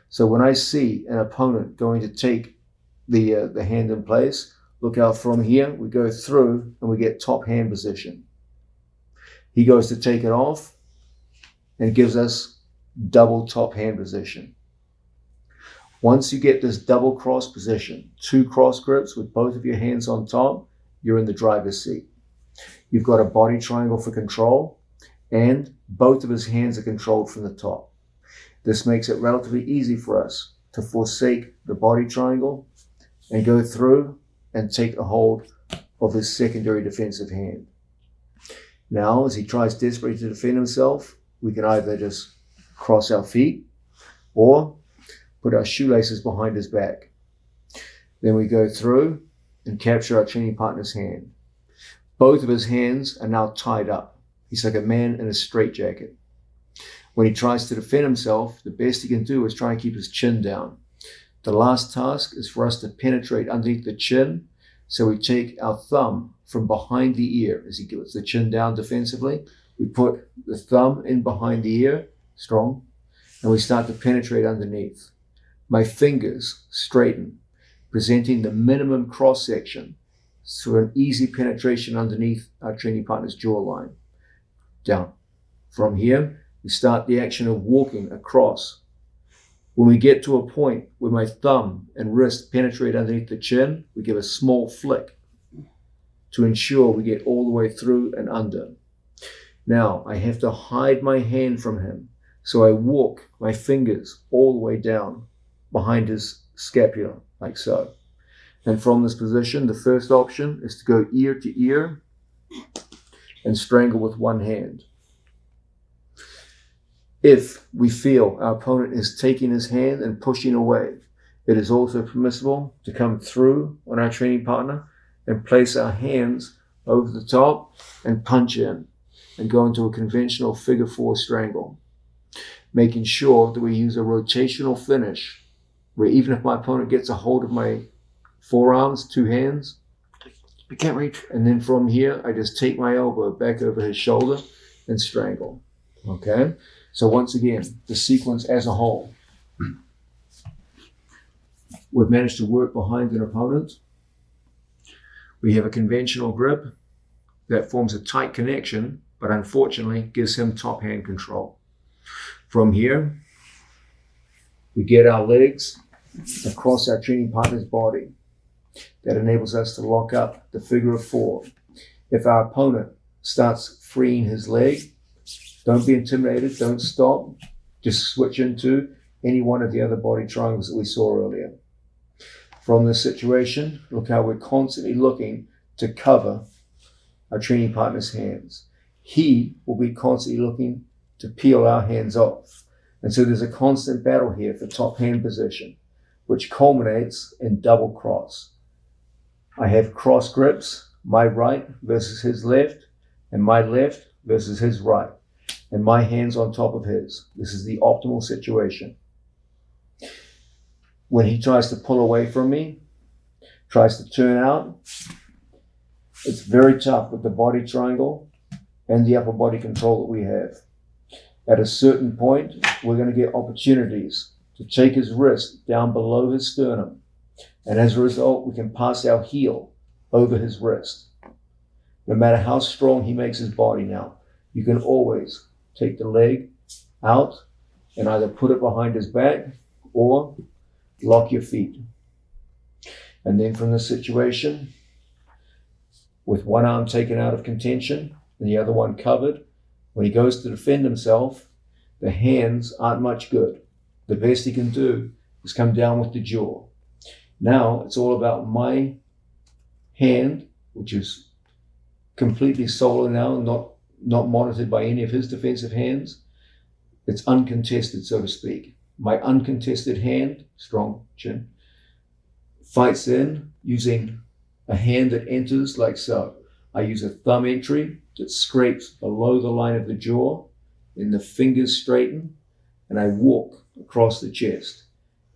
So when I see an opponent going to take the hand in place, look out from here, we go through and we get top hand position. He goes to take it off and gives us double top hand position. Once you get this double cross position, two cross grips with both of your hands on top, you're in the driver's seat. You've got a body triangle for control, and both of his hands are controlled from the top. This makes it relatively easy for us to forsake the body triangle and go through and take a hold of his secondary defensive hand. Now, as he tries desperately to defend himself, we can either just cross our feet or put our shoelaces behind his back. Then we go through and capture our training partner's hand. Both of his hands are now tied up. He's like a man in a straitjacket. When he tries to defend himself, the best he can do is try and keep his chin down. The last task is for us to penetrate underneath the chin. So we take our thumb from behind the ear as he gets the chin down defensively. We put the thumb in behind the ear, strong, and we start to penetrate underneath. My fingers straighten, presenting the minimum cross section for an easy penetration underneath our training partner's jawline. Down. From here, we start the action of walking across. When we get to a point where my thumb and wrist penetrate underneath the chin, we give a small flick to ensure we get all the way through and under. Now, I have to hide my hand from him, so I walk my fingers all the way down behind his scapula, like so. And from this position, the first option is to go ear to ear and strangle with one hand. If we feel our opponent is taking his hand and pushing away, it is also permissible to come through on our training partner and place our hands over the top and punch in and go into a conventional figure four strangle, making sure that we use a rotational finish where even if my opponent gets a hold of my forearms, two hands, I can't reach. and then from here, I just take my elbow back over his shoulder and strangle. Okay? So once again, the sequence as a whole. We've managed to work behind an opponent. We have a conventional grip that forms a tight connection, but unfortunately gives him top hand control. From here, we get our legs across our training partner's body. That enables us to lock up the figure of four. If our opponent starts freeing his leg, don't be intimidated, don't stop. Just switch into any one of the other body triangles that we saw earlier. From this situation, look how we're constantly looking to cover our training partner's hands. He will be constantly looking to peel our hands off. And so there's a constant battle here for top hand position. which culminates in double cross. I have cross grips, my right versus his left, and my left versus his right, and my hands on top of his. This is the optimal situation. When he tries to pull away from me, tries to turn out, it's very tough with the body triangle and the upper body control that we have. At a certain point, we're going to get opportunities to take his wrist down below his sternum. And as a result, we can pass our heel over his wrist. No matter how strong he makes his body now, you can always take the leg out and either put it behind his back or lock your feet. And then from this situation, with one arm taken out of contention and the other one covered, when he goes to defend himself, the hands aren't much good. The best he can do is come down with the jaw. Now it's all about my hand, which is completely solo now, not monitored by any of his defensive hands. It's uncontested, so to speak. My uncontested hand, strong chin, fights in using a hand that enters like so. I use a thumb entry that scrapes below the line of the jaw, and the fingers straighten, and I walk across the chest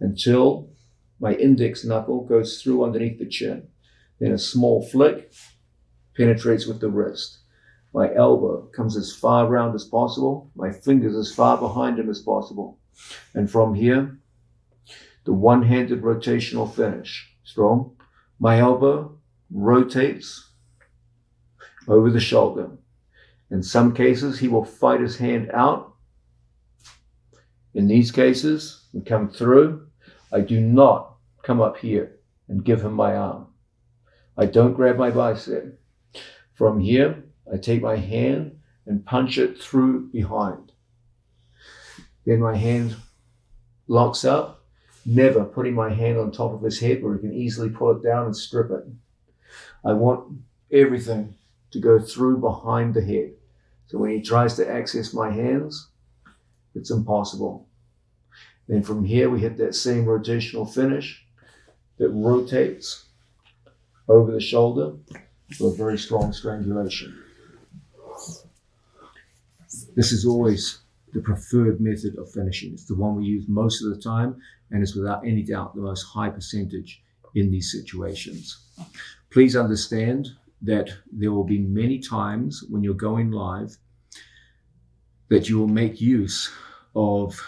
until my index knuckle goes through underneath the chin. Then a small flick penetrates with the wrist. My elbow comes as far round as possible, my fingers as far behind him as possible. And from here, the one-handed rotational finish. Strong. My elbow rotates over the shoulder. In some cases, he will fight his hand out. In these cases, we come through. I do not come up here and give him my arm. I don't grab my bicep. From here, I take my hand and punch it through behind. Then my hand locks up, never putting my hand on top of his head where he can easily pull it down and strip it. I want everything to go through behind the head. So when he tries to access my hands, it's impossible. Then from here, we hit that same rotational finish that rotates over the shoulder for a very strong strangulation. This is always the preferred method of finishing. It's the one we use most of the time, and it's without any doubt the most high percentage in these situations. Please understand that there will be many times when you're going live that you will make use of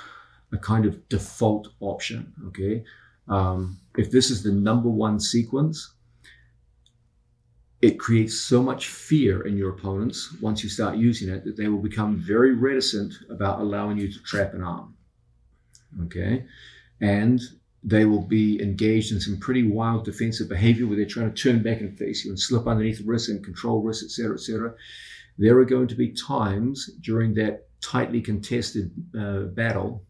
a kind of default option, okay? If this is the number one sequence, it creates so much fear in your opponents once you start using it that they will become very reticent about allowing you to trap an arm, okay? And they will be engaged in some pretty wild defensive behavior where they're trying to turn back and face you and slip underneath the wrist and control wrists, etc., etc. There are going to be times during that tightly contested battle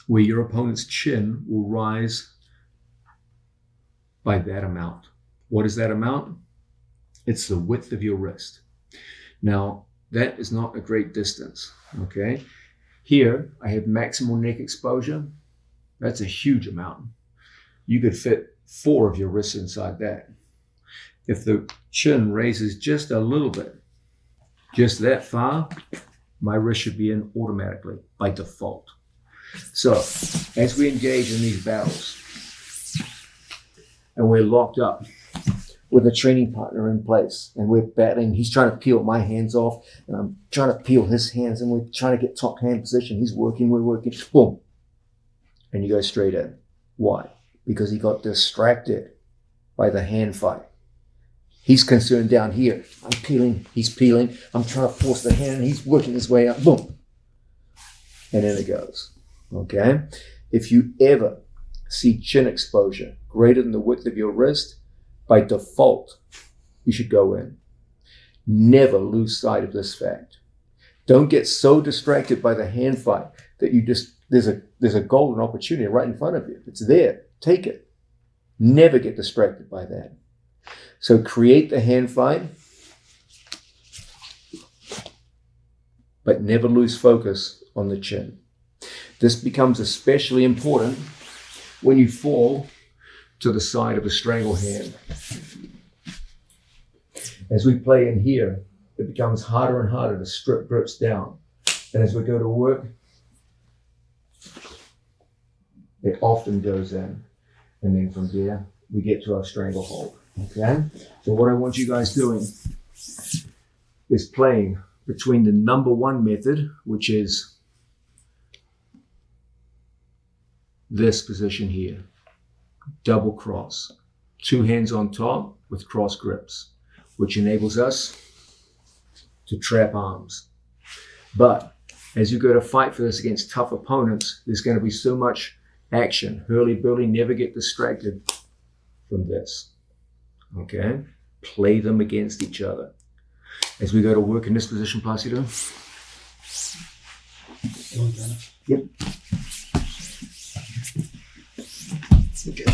where your opponent's chin will rise by that amount. What is that amount? It's the width of your wrist. Now, that is not a great distance, okay? Here, I have maximal neck exposure. That's a huge amount. You could fit 4 of your wrists inside that. If the chin raises just a little bit, just that far, my wrist should be in automatically by default. So, as we engage in these battles, and we're locked up with a training partner in place, and we're battling, he's trying to peel my hands off, and I'm trying to peel his hands, and we're trying to get top hand position. He's working, we're working, boom. And you go straight in. Why? Because he got distracted by the hand fight. He's concerned down here. I'm peeling, he's peeling. I'm trying to force the hand, and he's working his way out. Boom. And in it goes. Okay? If you ever see chin exposure greater than the width of your wrist, by default, you should go in. Never lose sight of this fact. Don't get so distracted by the hand fight that you just, there's a golden opportunity right in front of you. It's there. Take it. Never get distracted by that. So create the hand fight, but never lose focus on the chin. This becomes especially important when you fall to the side of a strangle hand. As we play in here, it becomes harder and harder to strip grips down. And as we go to work, it often goes in. And then from there, we get to our stranglehold. Okay? So what I want you guys doing is playing between the number one method, which is this position here. Double cross. Two hands on top with cross grips, which enables us to trap arms. But as you go to fight for this against tough opponents, there's going to be so much action. Hurly-burly, never get distracted from this. Okay? Play them against each other. As we go to work in this position, Placido. Yep. Okay.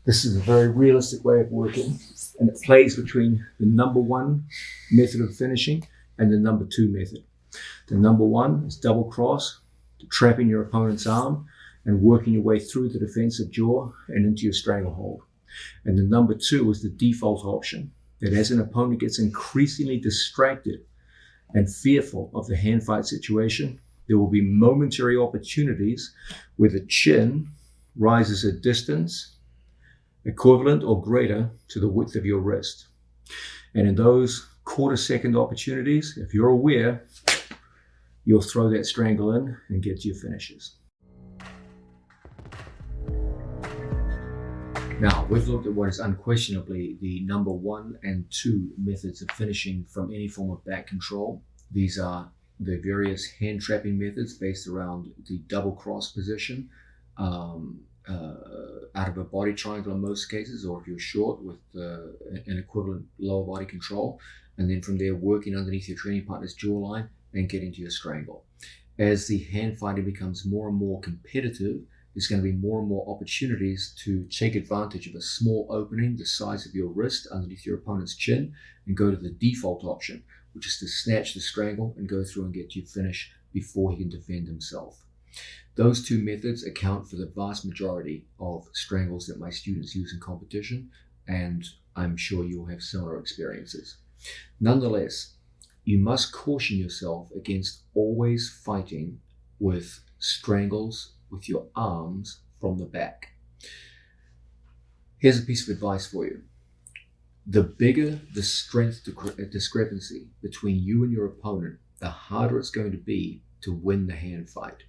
This is a very realistic way of working, and it plays between the number one method of finishing and the number two method. The number one is double cross, trapping your opponent's arm and working your way through the defensive jaw and into your stranglehold. And the number two is the default option, that as an opponent gets increasingly distracted and fearful of the hand fight situation, there will be momentary opportunities where the chin rises a distance equivalent or greater to the width of your wrist. And in those quarter-second opportunities, if you're aware, you'll throw that strangle in and get to your finishes. Now, we've looked at what is unquestionably the number one and two methods of finishing from any form of back control. These are the various hand trapping methods based around the double cross position, out of a body triangle in most cases, or if you're short, with an equivalent lower body control, and then from there working underneath your training partner's jawline and getting to your strangle. As the hand fighting becomes more and more competitive, there's going to be more and more opportunities to take advantage of a small opening the size of your wrist underneath your opponent's chin and go to the default option, which is to snatch the strangle and go through and get to your finish before he can defend himself. Those two methods account for the vast majority of strangles that my students use in competition, and I'm sure you'll have similar experiences. Nonetheless, you must caution yourself against always fighting with strangles with your arms from the back. Here's a piece of advice for you. The bigger the strength discrepancy between you and your opponent, the harder it's going to be to win the hand fight.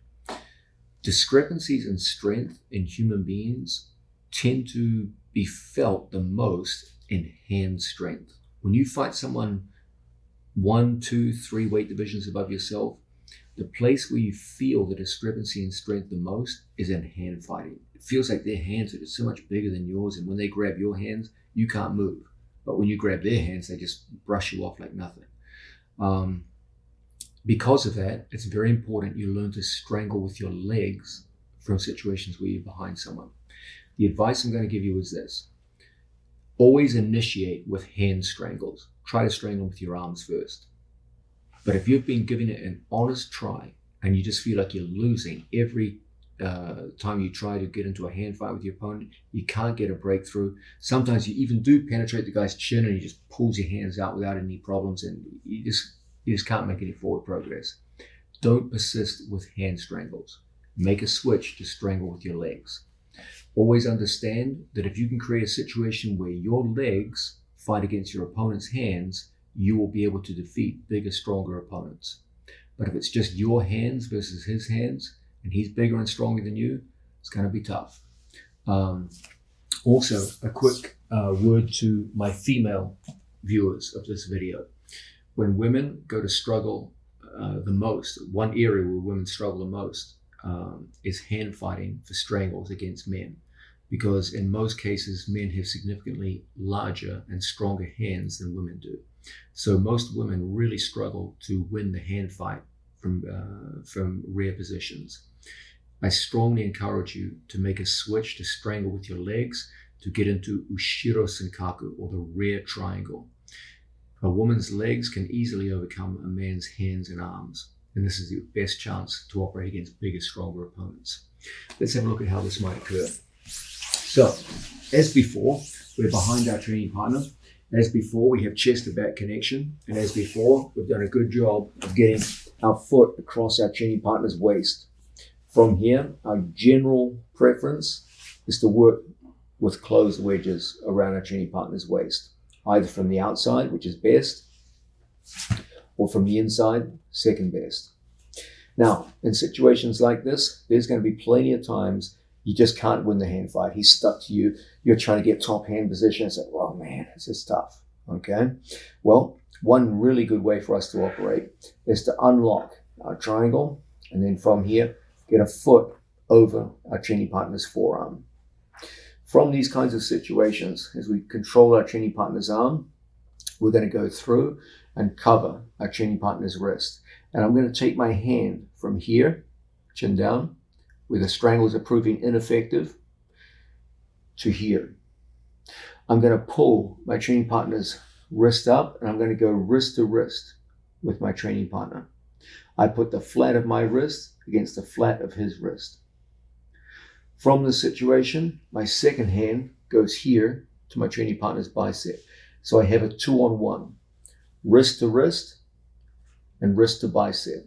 Discrepancies in strength in human beings tend to be felt the most in hand strength. When you fight someone 1, 2, 3 weight divisions above yourself, the place where you feel the discrepancy in strength the most is in hand fighting. It feels like their hands are just so much bigger than yours, and when they grab your hands, you can't move. But when you grab their hands, they just brush you off like nothing. Because of that, it's very important you learn to strangle with your legs from situations where you're behind someone. The advice I'm going to give you is this. Always initiate with hand strangles. Try to strangle with your arms first. But if you've been giving it an honest try and you just feel like you're losing every time you try to get into a hand fight with your opponent, you can't get a breakthrough. Sometimes you even do penetrate the guy's chin and he just pulls your hands out without any problems, and you just can't make any forward progress. Don't persist with hand strangles. Make a switch to strangle with your legs. Always understand that if you can create a situation where your legs fight against your opponent's hands, you will be able to defeat bigger, stronger opponents. But if it's just your hands versus his hands, and he's bigger and stronger than you, it's going to be tough. Also, a quick word to my female viewers of this video. When women go to struggle the most, one area where women struggle the most is hand fighting for strangles against men, because in most cases men have significantly larger and stronger hands than women do. So most women really struggle to win the hand fight from rear positions. I strongly encourage you to make a switch to strangle with your legs to get into Ushiro Senkaku, or the rear triangle. A woman's legs can easily overcome a man's hands and arms, and this is your best chance to operate against bigger, stronger opponents. Let's have a look at how this might occur. So, as before, we're behind our training partner. As before, we have chest to back connection, and as before, we've done a good job of getting our foot across our training partner's waist. From here, our general preference is to work with closed wedges around our training partner's waist, either from the outside, which is best, or from the inside, second best. Now, in situations like this, there's going to be plenty of times you just can't win the hand fight. He's stuck to you. You're trying to get top hand position. It's like, oh man, this is tough. Okay. Well, one really good way for us to operate is to unlock our triangle, and then from here, get a foot over our training partner's forearm. From these kinds of situations, as we control our training partner's arm, we're going to go through and cover our training partner's wrist. And I'm going to take my hand from here, chin down, where the strangles are proving ineffective, to here. I'm going to pull my training partner's wrist up, and I'm going to go wrist to wrist with my training partner. I put the flat of my wrist against the flat of his wrist. From this situation, my second hand goes here to my training partner's bicep. So I have a 2-on-1, wrist to wrist and wrist to bicep.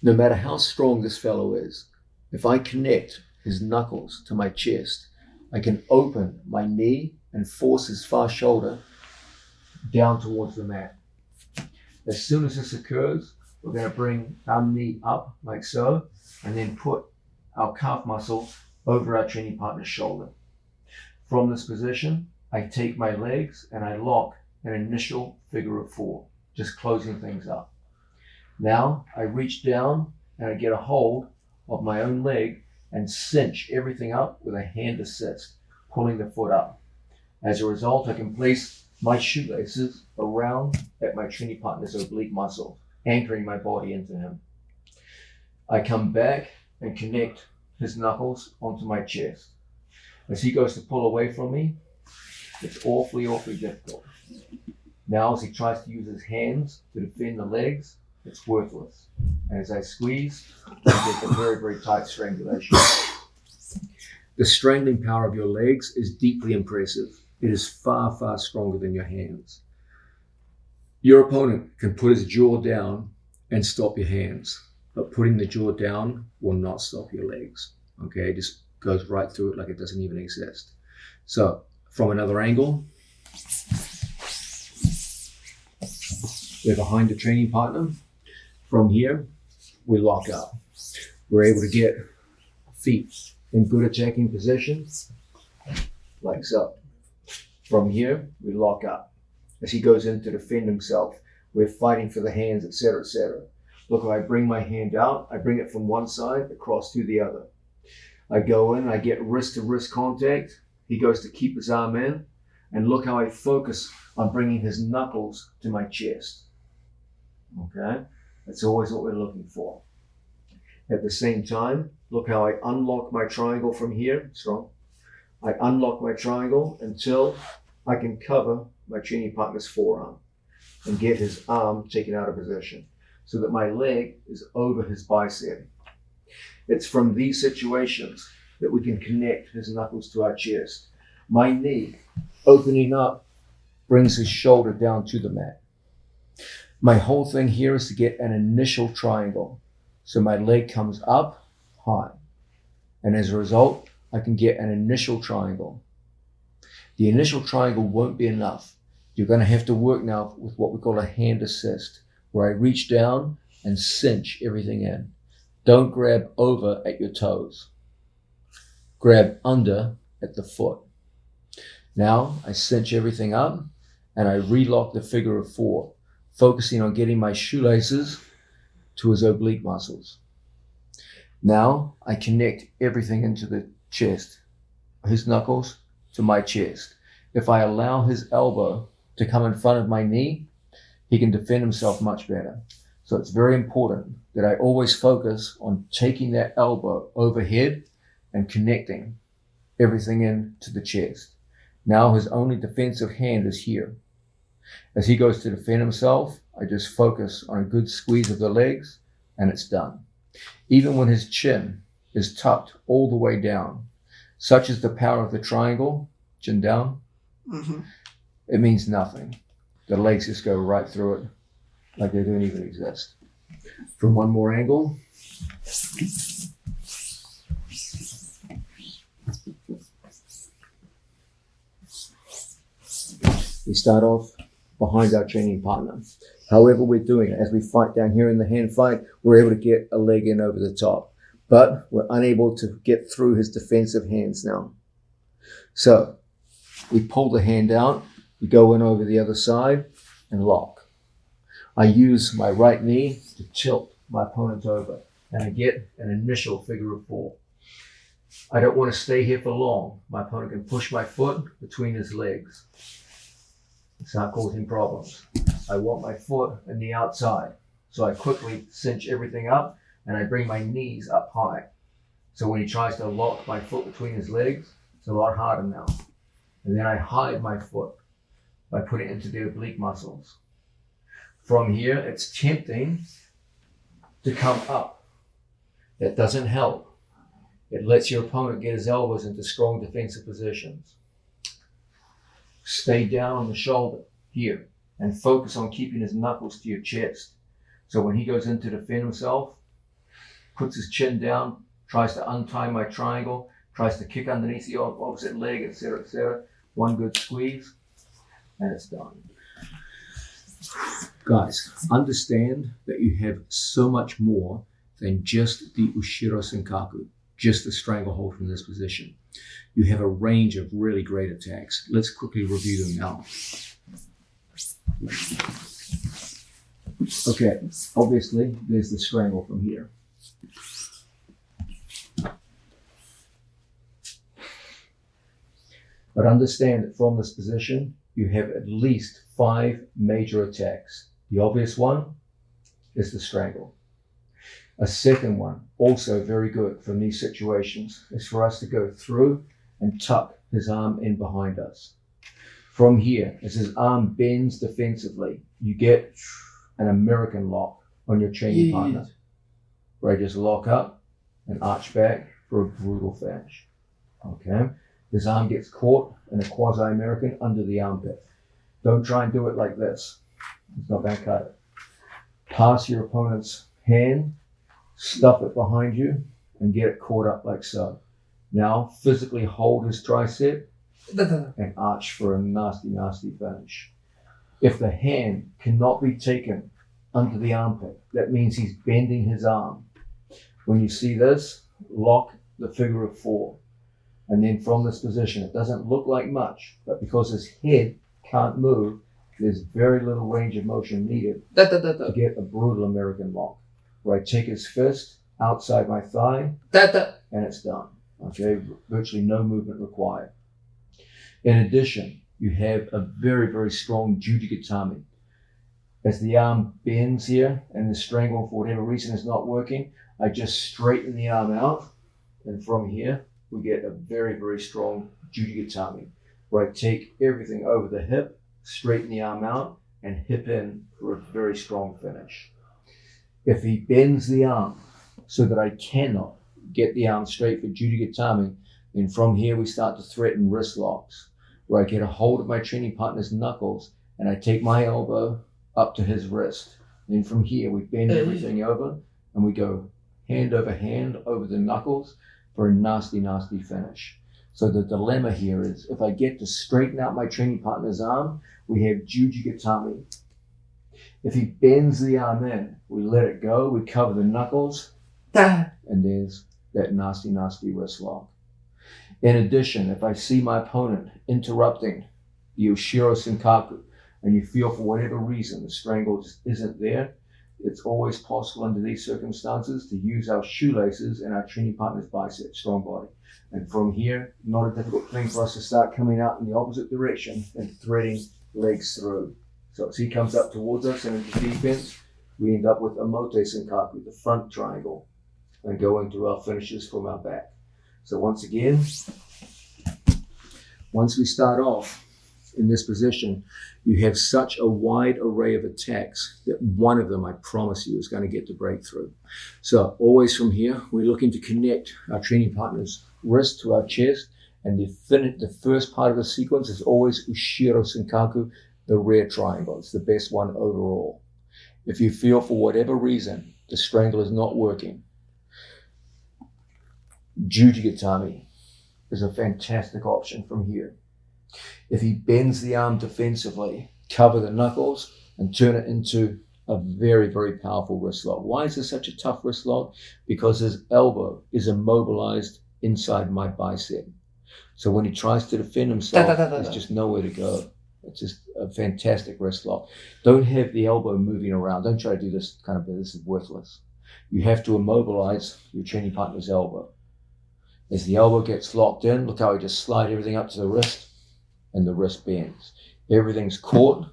No matter how strong this fellow is, if I connect his knuckles to my chest, I can open my knee and force his far shoulder down towards the mat. As soon as this occurs, we're going to bring our knee up like so, and then put our calf muscle over our training partner's shoulder. From this position, I take my legs and I lock an initial figure of 4, just closing things up. Now I reach down and I get a hold of my own leg and cinch everything up with a hand assist, pulling the foot up. As a result, I can place my shoelaces around at my training partner's oblique muscle, anchoring my body into him. I come back and connect his knuckles onto my chest. As he goes to pull away from me, it's awfully difficult. Now as he tries to use his hands to defend the legs, it's worthless. And as I squeeze, I get a very tight strangulation. The strangling power of your legs is deeply impressive. It is far stronger than your hands. Your opponent can put his jaw down and stop your hands, but putting the jaw down will not stop your legs. Okay, it just goes right through it like it doesn't even exist. So, from another angle, we're behind the training partner. From here, we lock up. We're able to get feet in good attacking position, like so. From here, we lock up. As he goes in to defend himself, we're fighting for the hands, etc., etc. Look, if I bring my hand out, I bring it from one side across to the other. I go in, I get wrist to wrist contact. He goes to keep his arm in, and look how I focus on bringing his knuckles to my chest. Okay? That's always what we're looking for. At the same time, look how I unlock my triangle from here. Strong. I unlock my triangle until I can cover my training partner's forearm and get his arm taken out of position so that my leg is over his bicep. It's from these situations that we can connect his knuckles to our chest. My knee, opening up, brings his shoulder down to the mat. My whole thing here is to get an initial triangle. So my leg comes up high. And as a result, I can get an initial triangle. The initial triangle won't be enough. You're going to have to work now with what we call a hand assist, where I reach down and cinch everything in. Don't grab over at your toes. Grab under at the foot. Now I cinch everything up and I relock the figure of 4, focusing on getting my shoelaces to his oblique muscles. Now I connect everything into the chest, his knuckles to my chest. If I allow his elbow to come in front of my knee, he can defend himself much better. So it's very important that I always focus on taking that elbow overhead and connecting everything into the chest. Now his only defensive hand is here. As he goes to defend himself, I just focus on a good squeeze of the legs and it's done. Even when his chin is tucked all the way down, such is the power of the triangle, chin down, it means nothing. The legs just go right through it like they don't even exist. From one more angle. We start off behind our training partner. However we're doing it, as we fight down here in the hand fight, we're able to get a leg in over the top. But we're unable to get through his defensive hands now. So we pull the hand out, we go in over the other side and lock. I use my right knee to tilt my opponent over and I get an initial figure of 4. I don't want to stay here for long. My opponent can push my foot between his legs. It's not causing problems. I want my foot in the outside. So I quickly cinch everything up and I bring my knees up high. So when he tries to lock my foot between his legs, it's a lot harder now. And then I hide my foot by putting it into the oblique muscles. From here, it's tempting to come up. That doesn't help. It lets your opponent get his elbows into strong defensive positions. Stay down on the shoulder here and focus on keeping his knuckles to your chest. So when he goes in to defend himself, puts his chin down, tries to untie my triangle, tries to kick underneath the opposite leg, etc., etc. One good squeeze, and it's done. Guys, understand that you have so much more than just the Ushiro Senkaku, just the stranglehold from this position. You have a range of really great attacks. Let's quickly review them now. Okay, obviously there's the strangle from here. But understand that from this position, you have at least 5 major attacks. The obvious one is the strangle. A second one, also very good from these situations, is for us to go through and tuck his arm in behind us. From here, as his arm bends defensively, you get an American lock on your training partner, where I just lock up and arch back for a brutal finish. Okay? His arm gets caught in a quasi-American under the armpit. Don't try and do it like this. It's not going to cut it. Pass your opponent's hand, stuff it behind you, and get it caught up like so. Now physically hold his tricep and arch for a nasty, nasty finish. If the hand cannot be taken under the armpit, that means he's bending his arm. When you see this, lock the figure of 4. And then from this position, it doesn't look like much, but because his head can't move, there's very little range of motion needed to get a brutal American lock, where I take his fist outside my thigh, and it's done. Okay, virtually no movement required. In addition, you have a very, very strong Jujigatami. As the arm bends here and the strangle, for whatever reason, is not working, I just straighten the arm out, and from here, we get a very, very strong Jujigatami, where I take everything over the hip, straighten the arm out, and hip in for a very strong finish. If he bends the arm so that I cannot get the arm straight for Jujigatami, then from here we start to threaten wrist locks, where I get a hold of my training partner's knuckles and I take my elbow up to his wrist. Then from here we bend everything over and we go hand over the knuckles for a nasty, nasty finish. So the dilemma here is, if I get to straighten out my training partner's arm, we have Jujigatami. If he bends the arm in, we let it go, we cover the knuckles, and there's that nasty, nasty wrist lock. In addition, if I see my opponent interrupting the Ushiro Senkaku, and you feel for whatever reason the strangle just isn't there, it's always possible under these circumstances to use our shoelaces and our training partner's bicep, strong body. And from here, not a difficult thing for us to start coming out in the opposite direction and threading legs through. So as he comes up towards us and into defense, we end up with Omote Senkaku, the front triangle, and go into our finishes from our back. So once again, once we start off in this position, you have such a wide array of attacks that one of them, I promise you, is going to get the breakthrough. So always from here, we're looking to connect our training partner's wrist to our chest, and the first part of the sequence is always Ushiro Senkaku, the rear triangle. It's the best one overall. If you feel for whatever reason the strangle is not working, Jujigatami is a fantastic option from here. If he bends the arm defensively, cover the knuckles and turn it into a very, very powerful wrist lock. Why is this such a tough wrist lock? Because his elbow is immobilized inside my bicep. So when he tries to defend himself, there's just nowhere to go. It's just a fantastic wrist lock. Don't have the elbow moving around. Don't try to do this kind of, this is worthless. You have to immobilize your training partner's elbow. As the elbow gets locked in, look how I just slide everything up to the wrist and the wrist bends. Everything's caught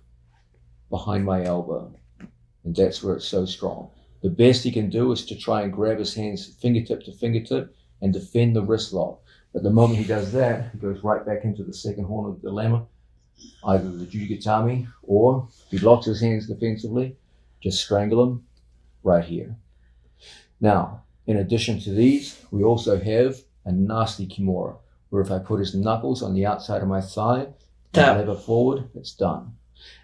behind my elbow, and that's where it's so strong. The best he can do is to try and grab his hands fingertip to fingertip and defend the wrist lock. But the moment he does that, he goes right back into the second horn of the dilemma, either the Jujigatami, or if he locks his hands defensively, just strangle him right here. Now, in addition to these, we also have a nasty Kimura, where if I put his knuckles on the outside of my thigh and lever forward, it's done.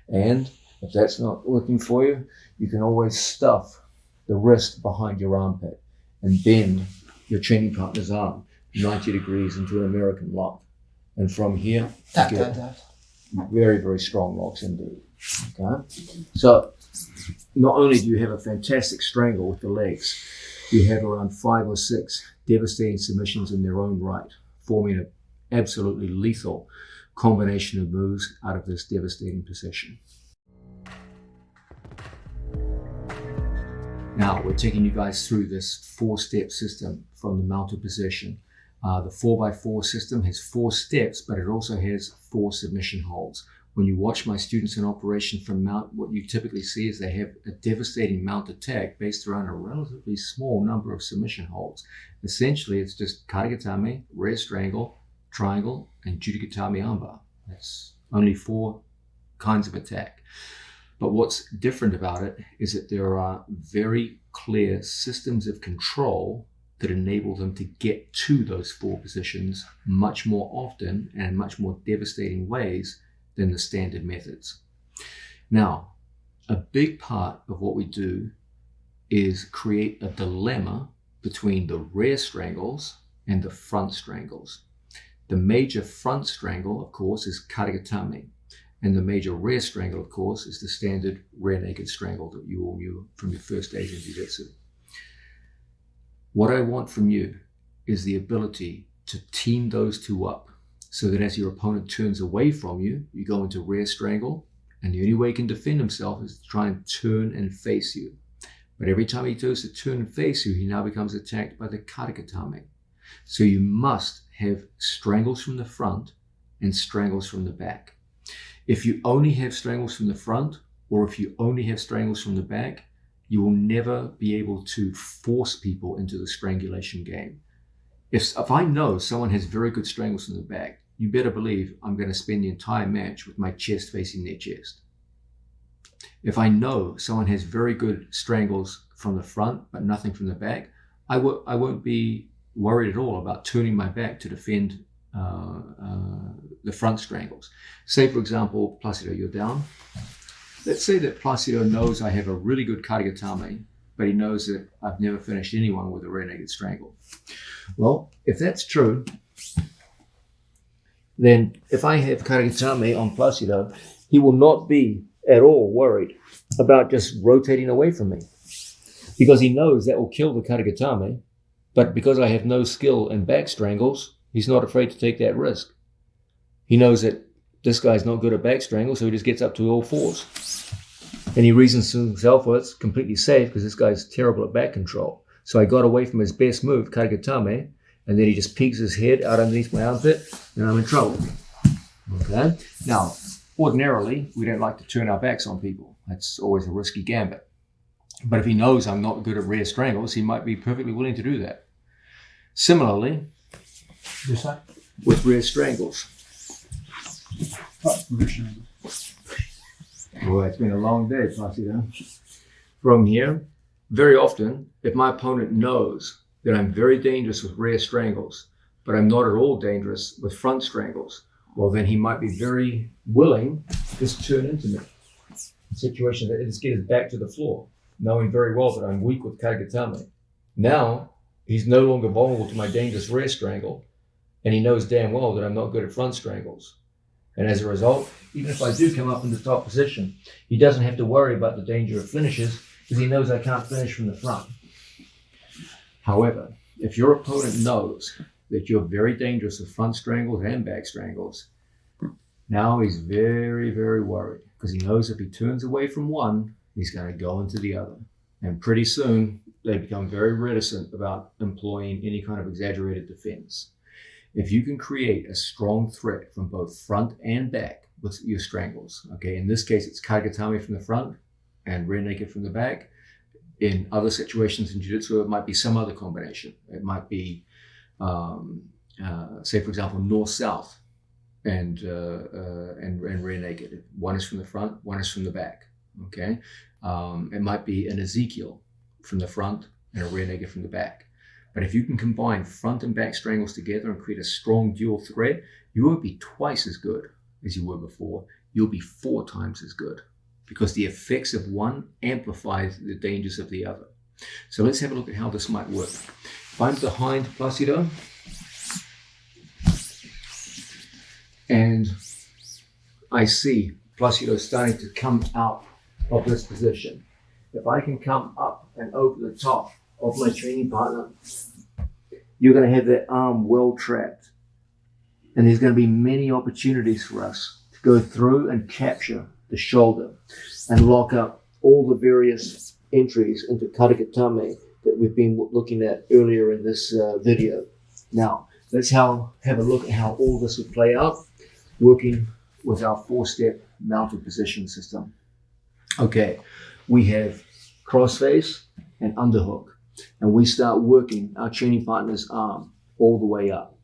And if that's not working for you, you can always stuff the wrist behind your armpit and bend your training partner's arm 90 degrees into an American lock. And from here, you get very, very strong locks indeed. Okay? So not only do you have a fantastic strangle with the legs, you have around 5 or 6 devastating submissions in their own right, forming an absolutely lethal combination of moves out of this devastating position. Now we're taking you guys through this 4-step system from the mounted position. The 4x4 system has 4 steps, but it also has 4 submission holds. When you watch my students in operation from mount, what you typically see is they have a devastating mount attack based around a relatively small number of submission holds. Essentially, it's just Karagatame, rear strangle, triangle, and Jujigatami armbar. That's only 4 kinds of attack. But what's different about it is that there are very clear systems of control that enable them to get to those 4 positions much more often and in much more devastating ways than the standard methods. Now, a big part of what we do is create a dilemma between the rear strangles and the front strangles. The major front strangle, of course, is Karagatame, and the major rear strangle, of course, is the standard rear naked strangle that you all knew from your first days in Jiu-Jitsu. What I want from you is the ability to team those 2 up so that as your opponent turns away from you, you go into rear strangle, and the only way he can defend himself is to try and turn and face you. But every time he goes to turn and face you, he now becomes attacked by the Karagatame. So you must have strangles from the front and strangles from the back. If you only have strangles from the front, or if you only have strangles from the back, you will never be able to force people into the strangulation game. If I know someone has very good strangles from the back, you better believe I'm going to spend the entire match with my chest facing their chest. If I know someone has very good strangles from the front, but nothing from the back, I won't be worried at all about turning my back to defend the front strangles. Say, for example, Placido, you're down. Let's say that Placido knows I have a really good Karagatame, but he knows that I've never finished anyone with a rear naked strangle. Well, if that's true, then if I have Karagatame on Placido, he will not be at all worried about just rotating away from me, because he knows that will kill the Karagatame. But because I have no skill in back strangles, he's not afraid to take that risk. He knows that this guy's not good at back strangles, so he just gets up to all 4s. And he reasons to himself, well, it's completely safe because this guy's terrible at back control. So I got away from his best move, Karagatame, and then he just peeks his head out underneath my armpit, and I'm in trouble. Okay? Now, ordinarily, we don't like to turn our backs on people. That's always a risky gambit. But if he knows I'm not good at rear strangles, he might be perfectly willing to do that. Similarly, This side? with rear strangles. Rear strangle. Well, it's been a long day, Placido. From here, very often, if my opponent knows that I'm very dangerous with rear strangles, but I'm not at all dangerous with front strangles, well, then he might be very willing to just turn into me. Situation that just get his back to the floor, knowing very well that I'm weak with Karagatame. Now, he's no longer vulnerable to my dangerous rear strangle, and he knows damn well that I'm not good at front strangles. And as a result, even if I do come up in the top position, he doesn't have to worry about the danger of finishes because he knows I can't finish from the front. However, if your opponent knows that you're very dangerous with front strangles and back strangles, now he's very, very worried because he knows if he turns away from one, he's going to go into the other. And pretty soon, they become very reticent about employing any kind of exaggerated defense. If you can create a strong threat from both front and back with your strangles, okay, in this case, it's Karagatame from the front and rear naked from the back. In other situations in jiu-jitsu, it might be some other combination. It might be, say, for example, north-south and rear naked. One is from the front, one is from the back, okay? It might be an Ezekiel from the front and a rear naked from the back. But if you can combine front and back strangles together and create a strong dual threat, you won't be twice as good as you were before. You'll be 4 times as good because the effects of one amplifies the dangers of the other. So let's have a look at how this might work. If I'm behind Placido and I see Placido starting to come out of this position, if I can come up and over the top of my training partner, you're going to have that arm well trapped. And there's going to be many opportunities for us to go through and capture the shoulder and lock up all the various entries into Karagatame that we've been looking at earlier in this video. Now, let's have a look at how all this would play out working with our 4-step mounted position system. Okay, we have crossface and underhook, and we start working our training partner's arm all the way up.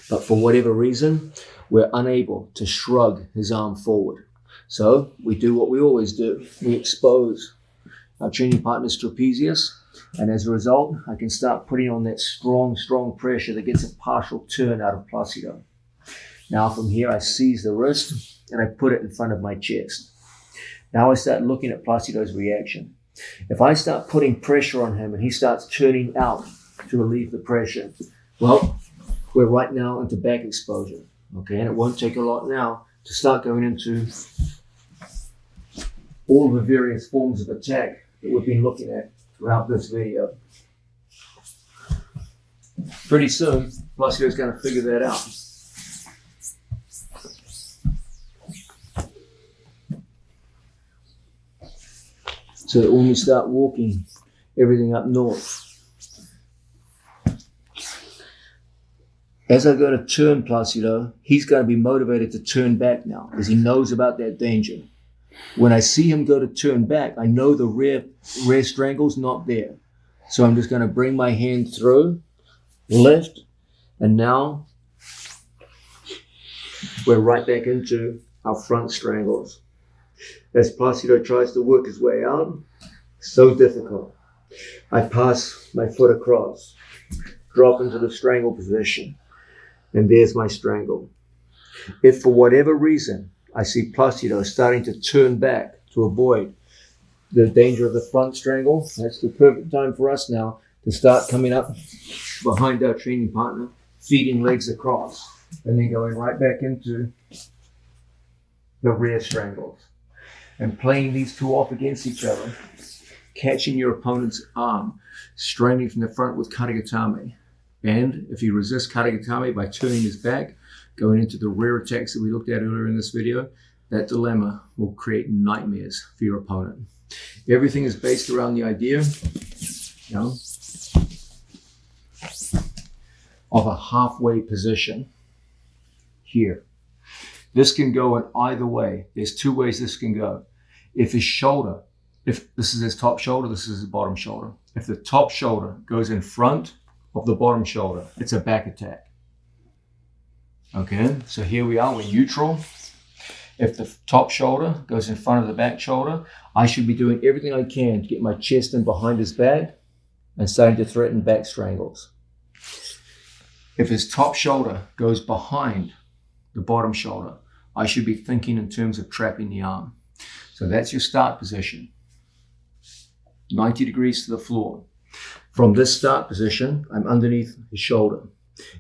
But for whatever reason, we're unable to shrug his arm forward. So we do what we always do. We expose our training partner's trapezius, and as a result, I can start putting on that strong, strong pressure that gets a partial turn out of Placido. Now from here, I seize the wrist and I put it in front of my chest. Now I start looking at Placido's reaction. If I start putting pressure on him and he starts turning out to relieve the pressure, well, we're right now into back exposure, okay? And it won't take a lot now to start going into all the various forms of attack that we've been looking at throughout this video. Pretty soon, Placido's going to figure that out. So that when we start walking everything up north, as I go to turn Placido, he's going to be motivated to turn back now because he knows about that danger. When I see him go to turn back, I know the rear strangle's not there. So I'm just going to bring my hand through, lift, and now we're right back into our front strangles. As Placido tries to work his way out, so difficult. I pass my foot across, drop into the strangle position, and there's my strangle. If for whatever reason I see Placido starting to turn back to avoid the danger of the front strangle, that's the perfect time for us now to start coming up behind our training partner, feeding legs across, and then going right back into the rear strangles. And playing these two off against each other, catching your opponent's arm, straining from the front with Karagatame. And if he resists Karagatame by turning his back, going into the rear attacks that we looked at earlier in this video, that dilemma will create nightmares for your opponent. Everything is based around the idea, of a halfway position here. This can go in either way. There's two ways this can go. If this is his top shoulder, this is his bottom shoulder. If the top shoulder goes in front of the bottom shoulder, it's a back attack. Okay, so here we are, we're neutral. If the top shoulder goes in front of the back shoulder, I should be doing everything I can to get my chest in behind his back and starting to threaten back strangles. If his top shoulder goes behind the bottom shoulder, I should be thinking in terms of trapping the arm. So that's your start position. 90 degrees to the floor. From this start position, I'm underneath his shoulder.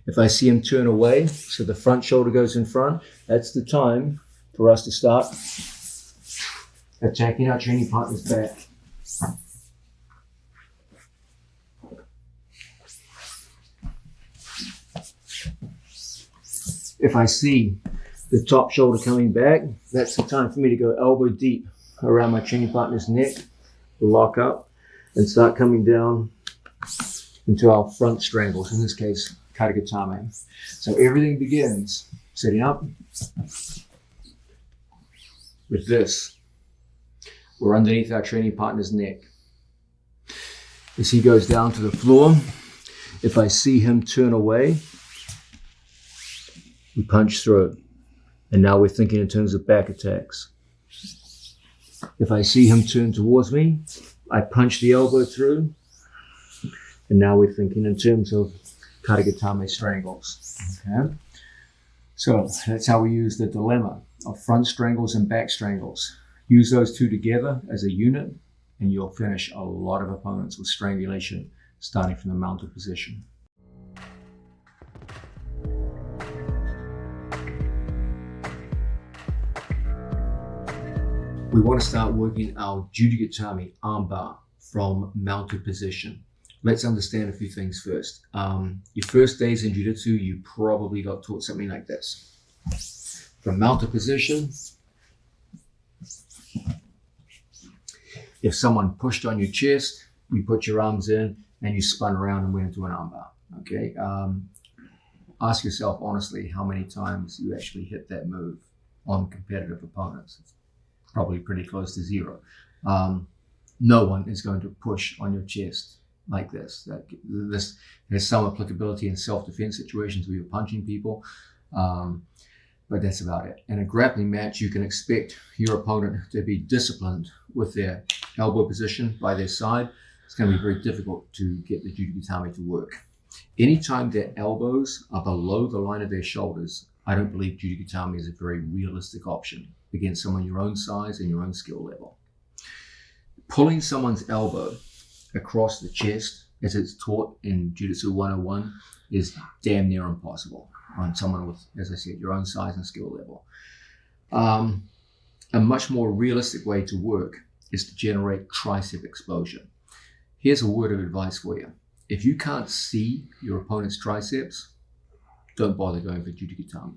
If I see him turn away, so the front shoulder goes in front, that's the time for us to start attacking our training partner's back. If I see the top shoulder coming back, that's the time for me to go elbow deep around my training partner's neck, lock up, and start coming down into our front strangles, in this case, Katagatame. So everything begins setting up with this. We're underneath our training partner's neck. As he goes down to the floor, if I see him turn away, we punch through. And now we're thinking in terms of back attacks. If I see him turn towards me, I punch the elbow through. And now we're thinking in terms of Katagatame strangles. Okay? So that's how we use the dilemma of front strangles and back strangles. Use those two together as a unit, and you'll finish a lot of opponents with strangulation starting from the mounted position. We want to start working our Judogatame armbar from mounted position. Let's understand a few things first. Your first days in Jiu-Jitsu, you probably got taught something like this. From mounted position, if someone pushed on your chest, you put your arms in and you spun around and went into an armbar. Okay. Ask yourself honestly how many times you actually hit that move on competitive opponents. It's probably pretty close to zero. No one is going to push on your chest like this. There's some applicability in self-defense situations where you're punching people, but that's about it. In a grappling match, you can expect your opponent to be disciplined with their elbow position by their side. It's going to be very difficult to get the Judogatame to work. Anytime their elbows are below the line of their shoulders, I don't believe Judogatame is a very realistic option against someone your own size and your own skill level. Pulling someone's elbow across the chest, as it's taught in Jiu-Jitsu 101, is damn near impossible on someone with, as I said, your own size and skill level. A much more realistic way to work is to generate tricep exposure. Here's a word of advice for you. If you can't see your opponent's triceps, don't bother going for Judogatame.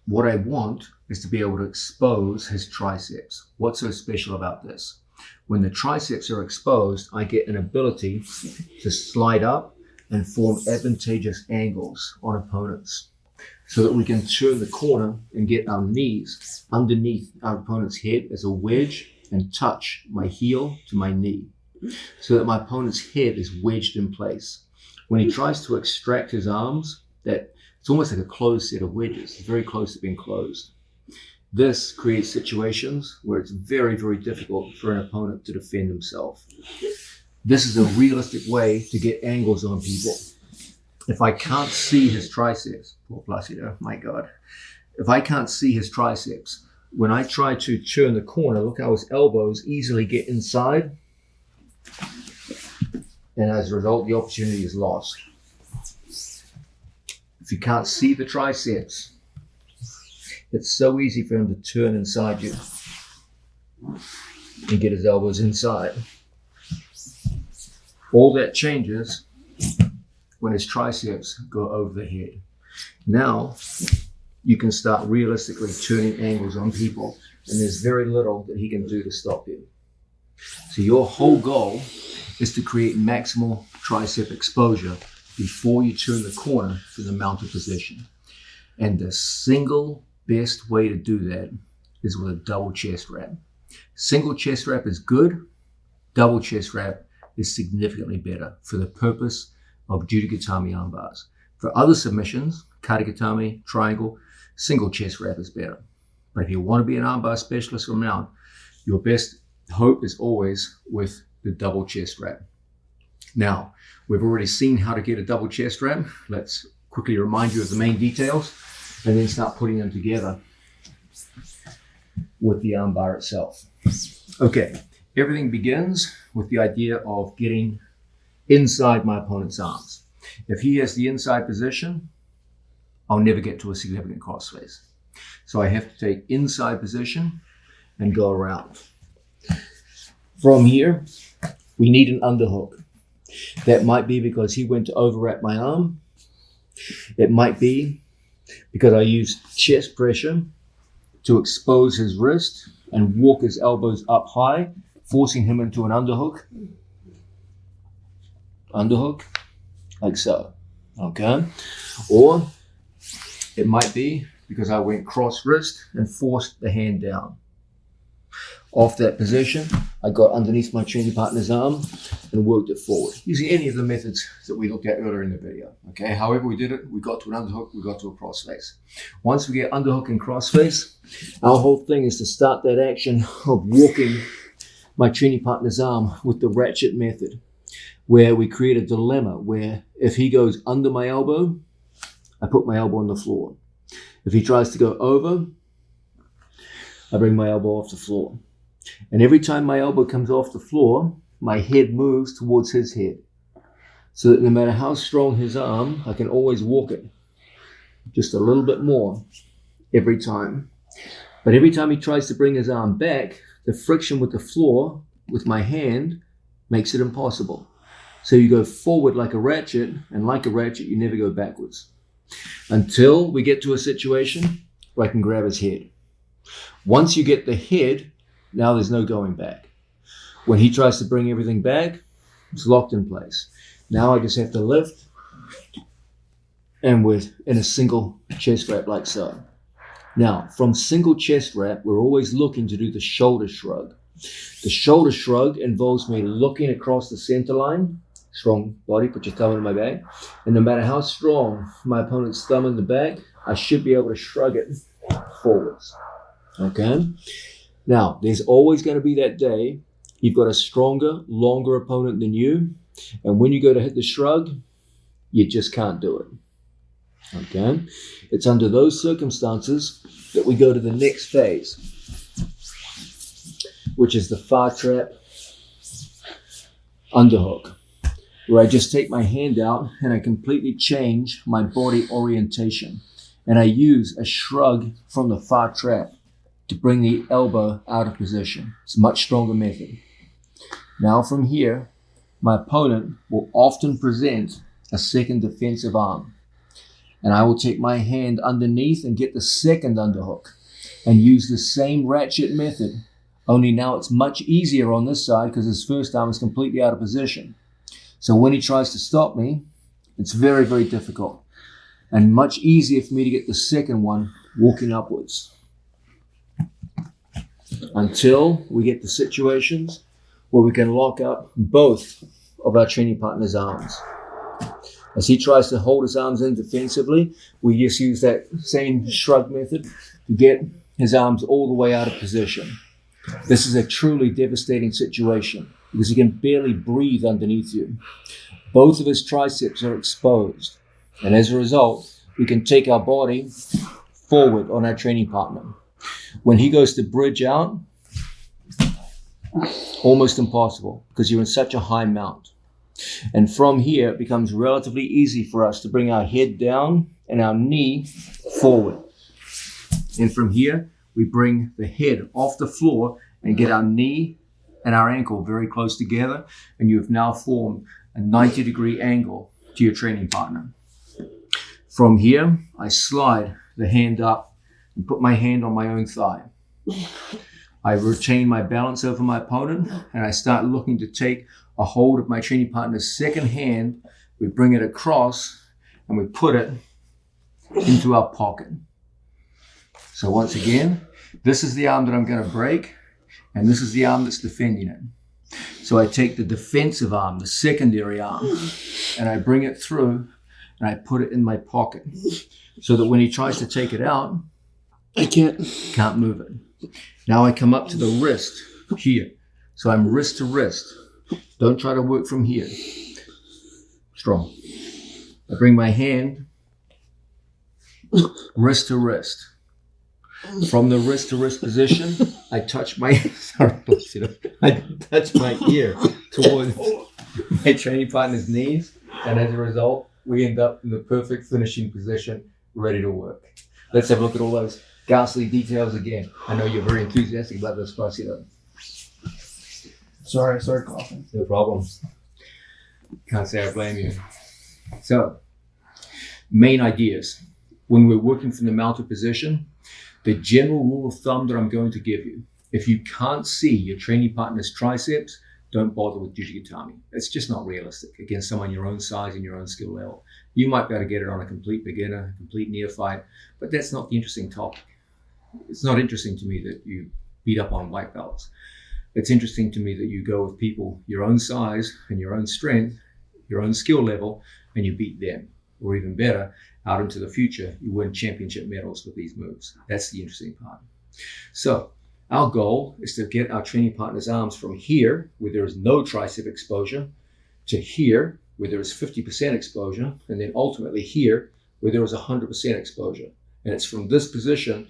What I want is to be able to expose his triceps. What's so special about this? When the triceps are exposed, I get an ability to slide up and form advantageous angles on opponents so that we can turn the corner and get our knees underneath our opponent's head as a wedge and touch my heel to my knee so that my opponent's head is wedged in place. When he tries to extract his arms, it's almost like a closed set of wedges. It's very close to being closed. This creates situations where it's very, very difficult for an opponent to defend himself. This is a realistic way to get angles on people. If I can't see his triceps, poor Placido, my God. If I can't see his triceps, when I try to turn the corner, look how his elbows easily get inside. And as a result, the opportunity is lost. If you can't see the triceps, it's so easy for him to turn inside you and get his elbows inside. All that changes when his triceps go over the head. Now, you can start realistically turning angles on people, and there's very little that he can do to stop you. So your whole goal is to create maximal tricep exposure before you turn the corner to the mounted position. And the single best way to do that is with a double chest wrap. Single chest wrap is good. Double chest wrap is significantly better for the purpose of Judogatame arm bars. For other submissions, Katagatame, triangle, single chest wrap is better. But if you want to be an armbar specialist from now on, your best hope is always with the double chest wrap. Now, we've already seen how to get a double chest wrap. Let's quickly remind you of the main details and then start putting them together with the armbar itself. Okay, everything begins with the idea of getting inside my opponent's arms. If he has the inside position, I'll never get to a significant crossface. So I have to take inside position and go around. From here, we need an underhook. That might be because he went to overwrap my arm. It might be because I used chest pressure to expose his wrist and walk his elbows up high, forcing him into an underhook. Underhook, like so, okay? Or it might be because I went cross wrist and forced the hand down. Off that position, I got underneath my training partner's arm and worked it forward, using any of the methods that we looked at earlier in the video, okay? However we did it, we got to an underhook, we got to a crossface. Once we get underhook and crossface, our whole thing is to start that action of walking my training partner's arm with the ratchet method, where we create a dilemma where if he goes under my elbow, I put my elbow on the floor. If he tries to go over, I bring my elbow off the floor. And every time my elbow comes off the floor, my head moves towards his head. So that no matter how strong his arm, I can always walk it just a little bit more every time. But every time he tries to bring his arm back, the friction with the floor, with my hand, makes it impossible. So you go forward like a ratchet, and like a ratchet, you never go backwards. Until we get to a situation where I can grab his head. Once you get the head, now there's no going back. When he tries to bring everything back, it's locked in place. Now I just have to lift, and we're in a single chest wrap like so. Now, from single chest wrap, we're always looking to do the shoulder shrug. The shoulder shrug involves me looking across the center line. Strong body, put your thumb in my back. And no matter how strong my opponent's thumb in the back, I should be able to shrug it forwards. Okay? Now, there's always going to be that day you've got a stronger, longer opponent than you. And when you go to hit the shrug, you just can't do it. Okay? It's under those circumstances that we go to the next phase, which is the far trap underhook, where I just take my hand out and I completely change my body orientation. And I use a shrug from the far trap to bring the elbow out of position. It's a much stronger method. Now from here, my opponent will often present a second defensive arm. And I will take my hand underneath and get the second underhook and use the same ratchet method, only now it's much easier on this side because his first arm is completely out of position. So when he tries to stop me, it's very, very difficult and much easier for me to get the second one walking upwards until we get to situations where we can lock up both of our training partner's arms. As he tries to hold his arms in defensively, we just use that same shrug method to get his arms all the way out of position. This is a truly devastating situation because he can barely breathe underneath you. Both of his triceps are exposed, and as a result, we can take our body forward on our training partner. When he goes to bridge out, almost impossible because you're in such a high mount. And from here, it becomes relatively easy for us to bring our head down and our knee forward. And from here, we bring the head off the floor and get our knee and our ankle very close together. And you have now formed a 90-degree angle to your training partner. From here, I slide the hand up and put my hand on my own thigh. I retain my balance over my opponent, and I start looking to take a hold of my training partner's second hand. We bring it across and we put it into our pocket. So once again, this is the arm that I'm going to break, and this is the arm that's defending it. So I take the defensive arm, the secondary arm, and I bring it through and I put it in my pocket so that when he tries to take it out, I can't move it. Now I come up to the wrist here. So I'm wrist to wrist. Don't try to work from here. Strong. I bring my hand wrist to wrist. From the wrist to wrist position, I touch my I touch my ear towards my training partner's knees, and as a result, we end up in the perfect finishing position, ready to work. Let's have a look at all those ghastly details again. I know you're very enthusiastic about this, Placido. Sorry, I started coughing. No problem. Can't say I blame you. So, main ideas. When we're working from the mounted position, the general rule of thumb that I'm going to give you, if you can't see your training partner's triceps, don't bother with Jujigatami. It's just not realistic against someone your own size and your own skill level. You might be able to get it on a complete beginner, a complete neophyte, but that's not the interesting topic. It's not interesting to me that you beat up on white belts. It's interesting to me that you go with people your own size and your own strength, your own skill level, and you beat them. Or even better, out into the future, you win championship medals with these moves. That's the interesting part. So our goal is to get our training partner's arms from here, where there is no tricep exposure, to here, where there is 50% exposure, and then ultimately here, where there is 100% exposure. And it's from this position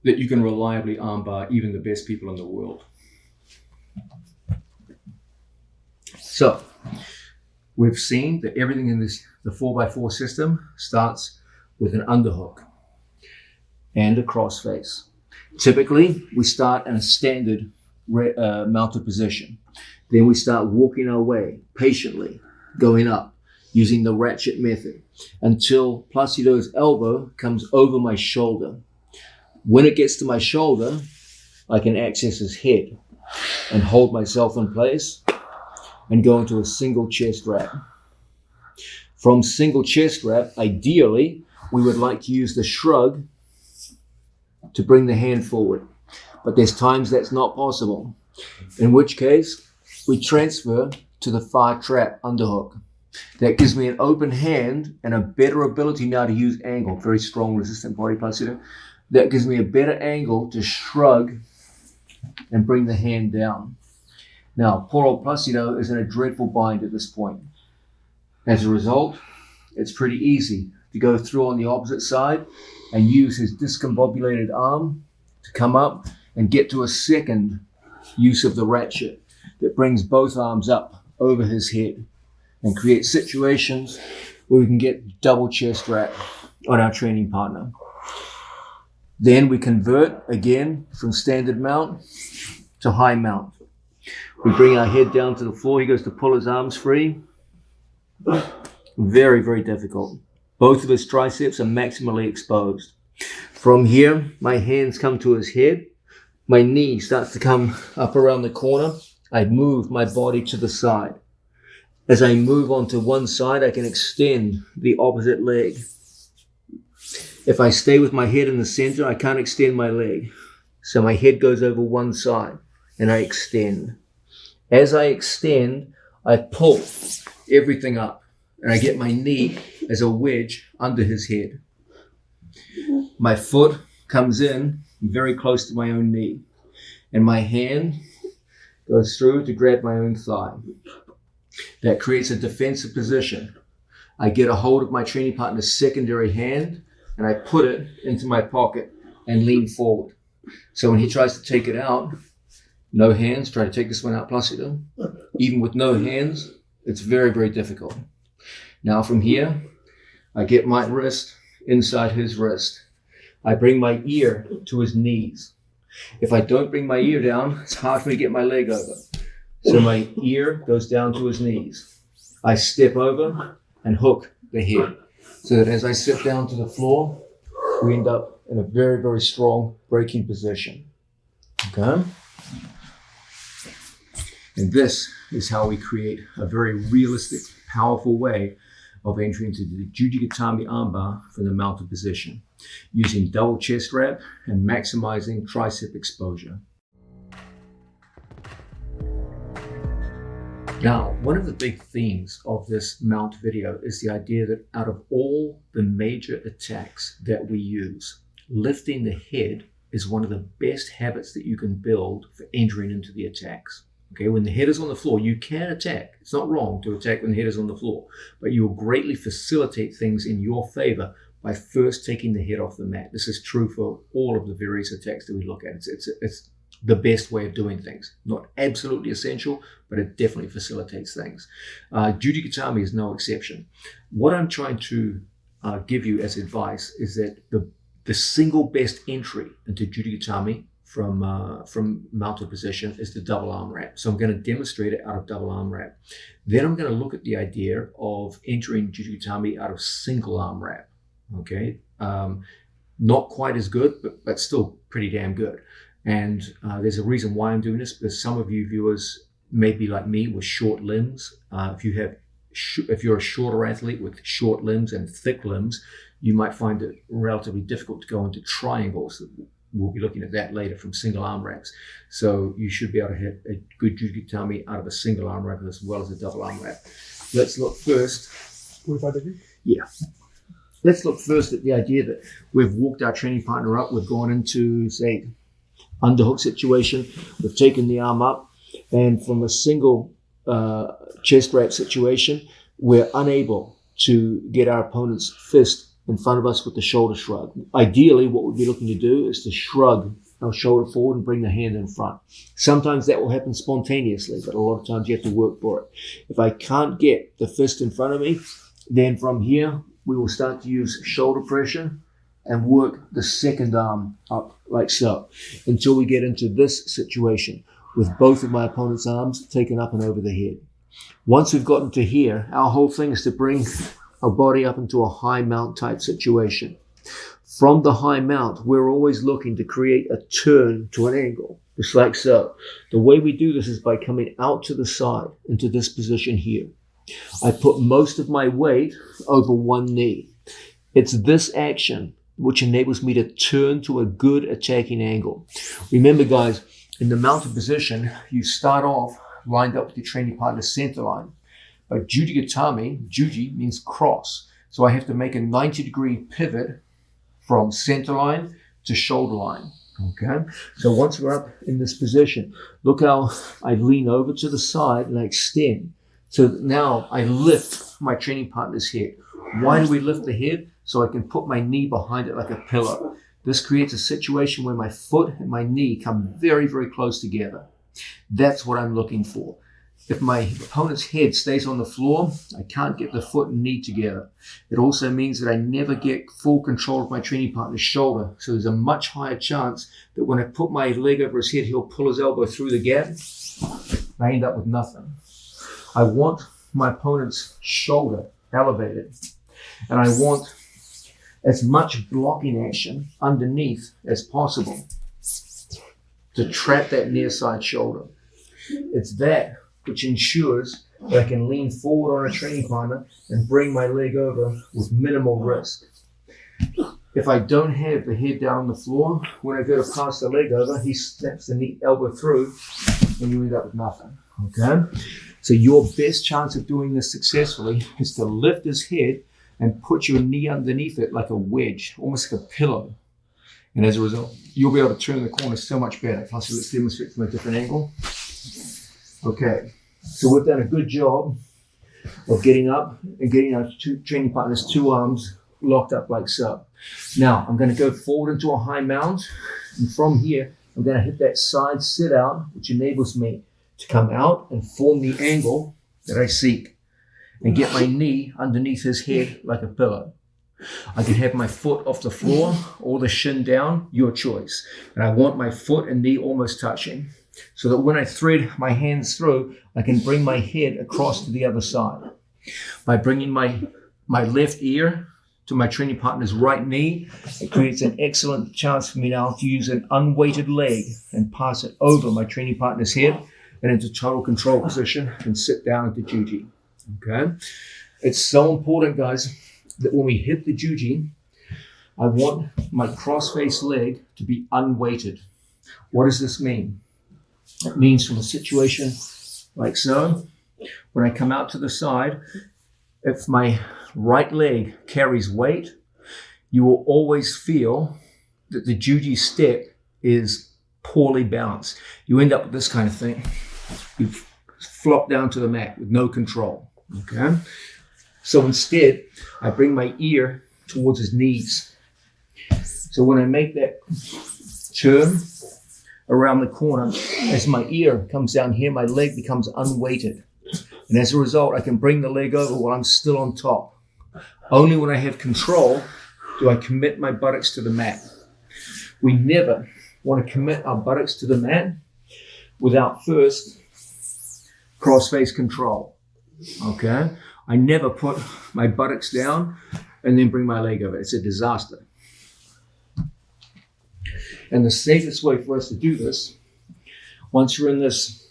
that you can reliably armbar even the best people in the world. So we've seen that everything in this, the 4x4 system, starts with an underhook and a crossface. Typically, we start in a standard mounted position. Then we start walking our way patiently, going up, using the ratchet method, until Placido's elbow comes over my shoulder. When it gets to my shoulder, I can access his head and hold myself in place and go into a single chest wrap. From single chest wrap, ideally, we would like to use the shrug to bring the hand forward. But there's times that's not possible, in which case we transfer to the far trap underhook. That gives me an open hand and a better ability now to use angle. Very strong resistant body Placido. That gives me a better angle to shrug and bring the hand down. Now, poor old Placido is in a dreadful bind at this point. As a result, it's pretty easy to go through on the opposite side and use his discombobulated arm to come up and get to a second use of the ratchet that brings both arms up over his head and creates situations where we can get double chest wrap on our training partner. Then we convert again from standard mount to high mount. We bring our head down to the floor. He goes to pull his arms free. Very, very difficult. Both of his triceps are maximally exposed. From here, my hands come to his head. My knee starts to come up around the corner. I move my body to the side. As I move onto one side, I can extend the opposite leg. If I stay with my head in the center, I can't extend my leg. So my head goes over one side and I extend. As I extend, I pull everything up and I get my knee as a wedge under his head. My foot comes in very close to my own knee and my hand goes through to grab my own thigh. That creates a defensive position. I get a hold of my training partner's secondary hand and I put it into my pocket and lean forward. So when he tries to take it out, no hands, try to take this one out, Placido. Even with no hands, it's very, very difficult. Now from here, I get my wrist inside his wrist. I bring my ear to his knees. If I don't bring my ear down, it's hard for me to get my leg over. So my ear goes down to his knees. I step over and hook the head so that as I sit down to the floor, we end up in a very, very strong braking position. Okay? And this is how we create a very realistic, powerful way of entering into the Jujigatami armbar from the mounted position, using double chest wrap and maximizing tricep exposure. Now, one of the big themes of this mount video is the idea that out of all the major attacks that we use, lifting the head is one of the best habits that you can build for entering into the attacks. Okay, when the head is on the floor, you can attack. It's not wrong to attack when the head is on the floor, but you will greatly facilitate things in your favor by first taking the head off the mat. This is true for all of the various attacks that we look at. It's the best way of doing things. Not absolutely essential, but it definitely facilitates things. Jujigatami is no exception. What I'm trying to give you as advice is that the single best entry into Jujigatami from mounted position is the double arm wrap. So I'm going to demonstrate it out of double arm wrap. Then I'm going to look at the idea of entering Jujigatami out of single arm wrap. Okay, not quite as good, but still pretty damn good. And there's a reason why I'm doing this, because some of you viewers may be like me with short limbs. If you're a shorter athlete with short limbs and thick limbs, you might find it relatively difficult to go into triangles. We'll be looking at that later from single arm wraps. So you should be able to hit a good Jujigatami out of a single arm wrap as well as a double arm wrap. Let's look first. 45 degrees? Yeah. Let's look first at the idea that we've walked our training partner up. We've gone into, say, underhook situation. We've taken the arm up, and from a single chest wrap situation, we're unable to get our opponent's fist in front of us with the shoulder shrug. Ideally, what we'd be looking to do is to shrug our shoulder forward and bring the hand in front. Sometimes that will happen spontaneously, but a lot of times you have to work for it. If I can't get the fist in front of me, then from here, we will start to use shoulder pressure and work the second arm up like so, until we get into this situation with both of my opponent's arms taken up and over the head. Once we've gotten to here, our whole thing is to bring our body up into a high mount type situation. From the high mount, we're always looking to create a turn to an angle, just like so. The way we do this is by coming out to the side into this position here. I put most of my weight over one knee. It's this action which enables me to turn to a good attacking angle. Remember, guys, in the mounted position, you start off lined up with your training partner's center line. But Jujigatami, Juji means cross. So I have to make a 90-degree pivot from center line to shoulder line. Okay? So once we're up in this position, look how I lean over to the side and I extend. So now I lift my training partner's head. Why do we lift the head? So I can put my knee behind it like a pillow. This creates a situation where my foot and my knee come very, very close together. That's what I'm looking for. If my opponent's head stays on the floor, I can't get the foot and knee together. It also means that I never get full control of my training partner's shoulder. So there's a much higher chance that when I put my leg over his head, he'll pull his elbow through the gap. I end up with nothing. I want my opponent's shoulder elevated. And I want as much blocking action underneath as possible to trap that near side shoulder. It's that which ensures that I can lean forward on a training partner and bring my leg over with minimal risk. If I don't have the head down on the floor, when I go to pass the leg over, he steps the knee elbow through and you end up with nothing. Okay? So your best chance of doing this successfully is to lift his head and put your knee underneath it like a wedge, almost like a pillow. And as a result, you'll be able to turn the corner so much better. Plus, let's demonstrate from a different angle. Okay, so we've done a good job of getting up and getting our training partner's two arms locked up like so. Now, I'm going to go forward into a high mount. And from here, I'm going to hit that side sit out, which enables me to come out and form the angle that I seek and get my knee underneath his head like a pillow. I can have my foot off the floor or the shin down, your choice. And I want my foot and knee almost touching so that when I thread my hands through, I can bring my head across to the other side. By bringing my left ear to my training partner's right knee. It creates an excellent chance for me now to use an unweighted leg and pass it over my training partner's head and into total control position and sit down into juji. Okay? It's so important, guys, that when we hit the juji, I want my cross-face leg to be unweighted. What does this mean? It means from a situation like so, when I come out to the side, if my right leg carries weight, you will always feel that the juji step is poorly balanced. You end up with this kind of thing. You flop down to the mat with no control. Okay? So instead, I bring my ear towards his knees. So when I make that turn around the corner, as my ear comes down here, my leg becomes unweighted. And as a result, I can bring the leg over while I'm still on top. Only when I have control do I commit my buttocks to the mat. We never want to commit our buttocks to the mat without first cross-face control. Okay? I never put my buttocks down and then bring my leg over. It's a disaster. And the safest way for us to do this, once you're in this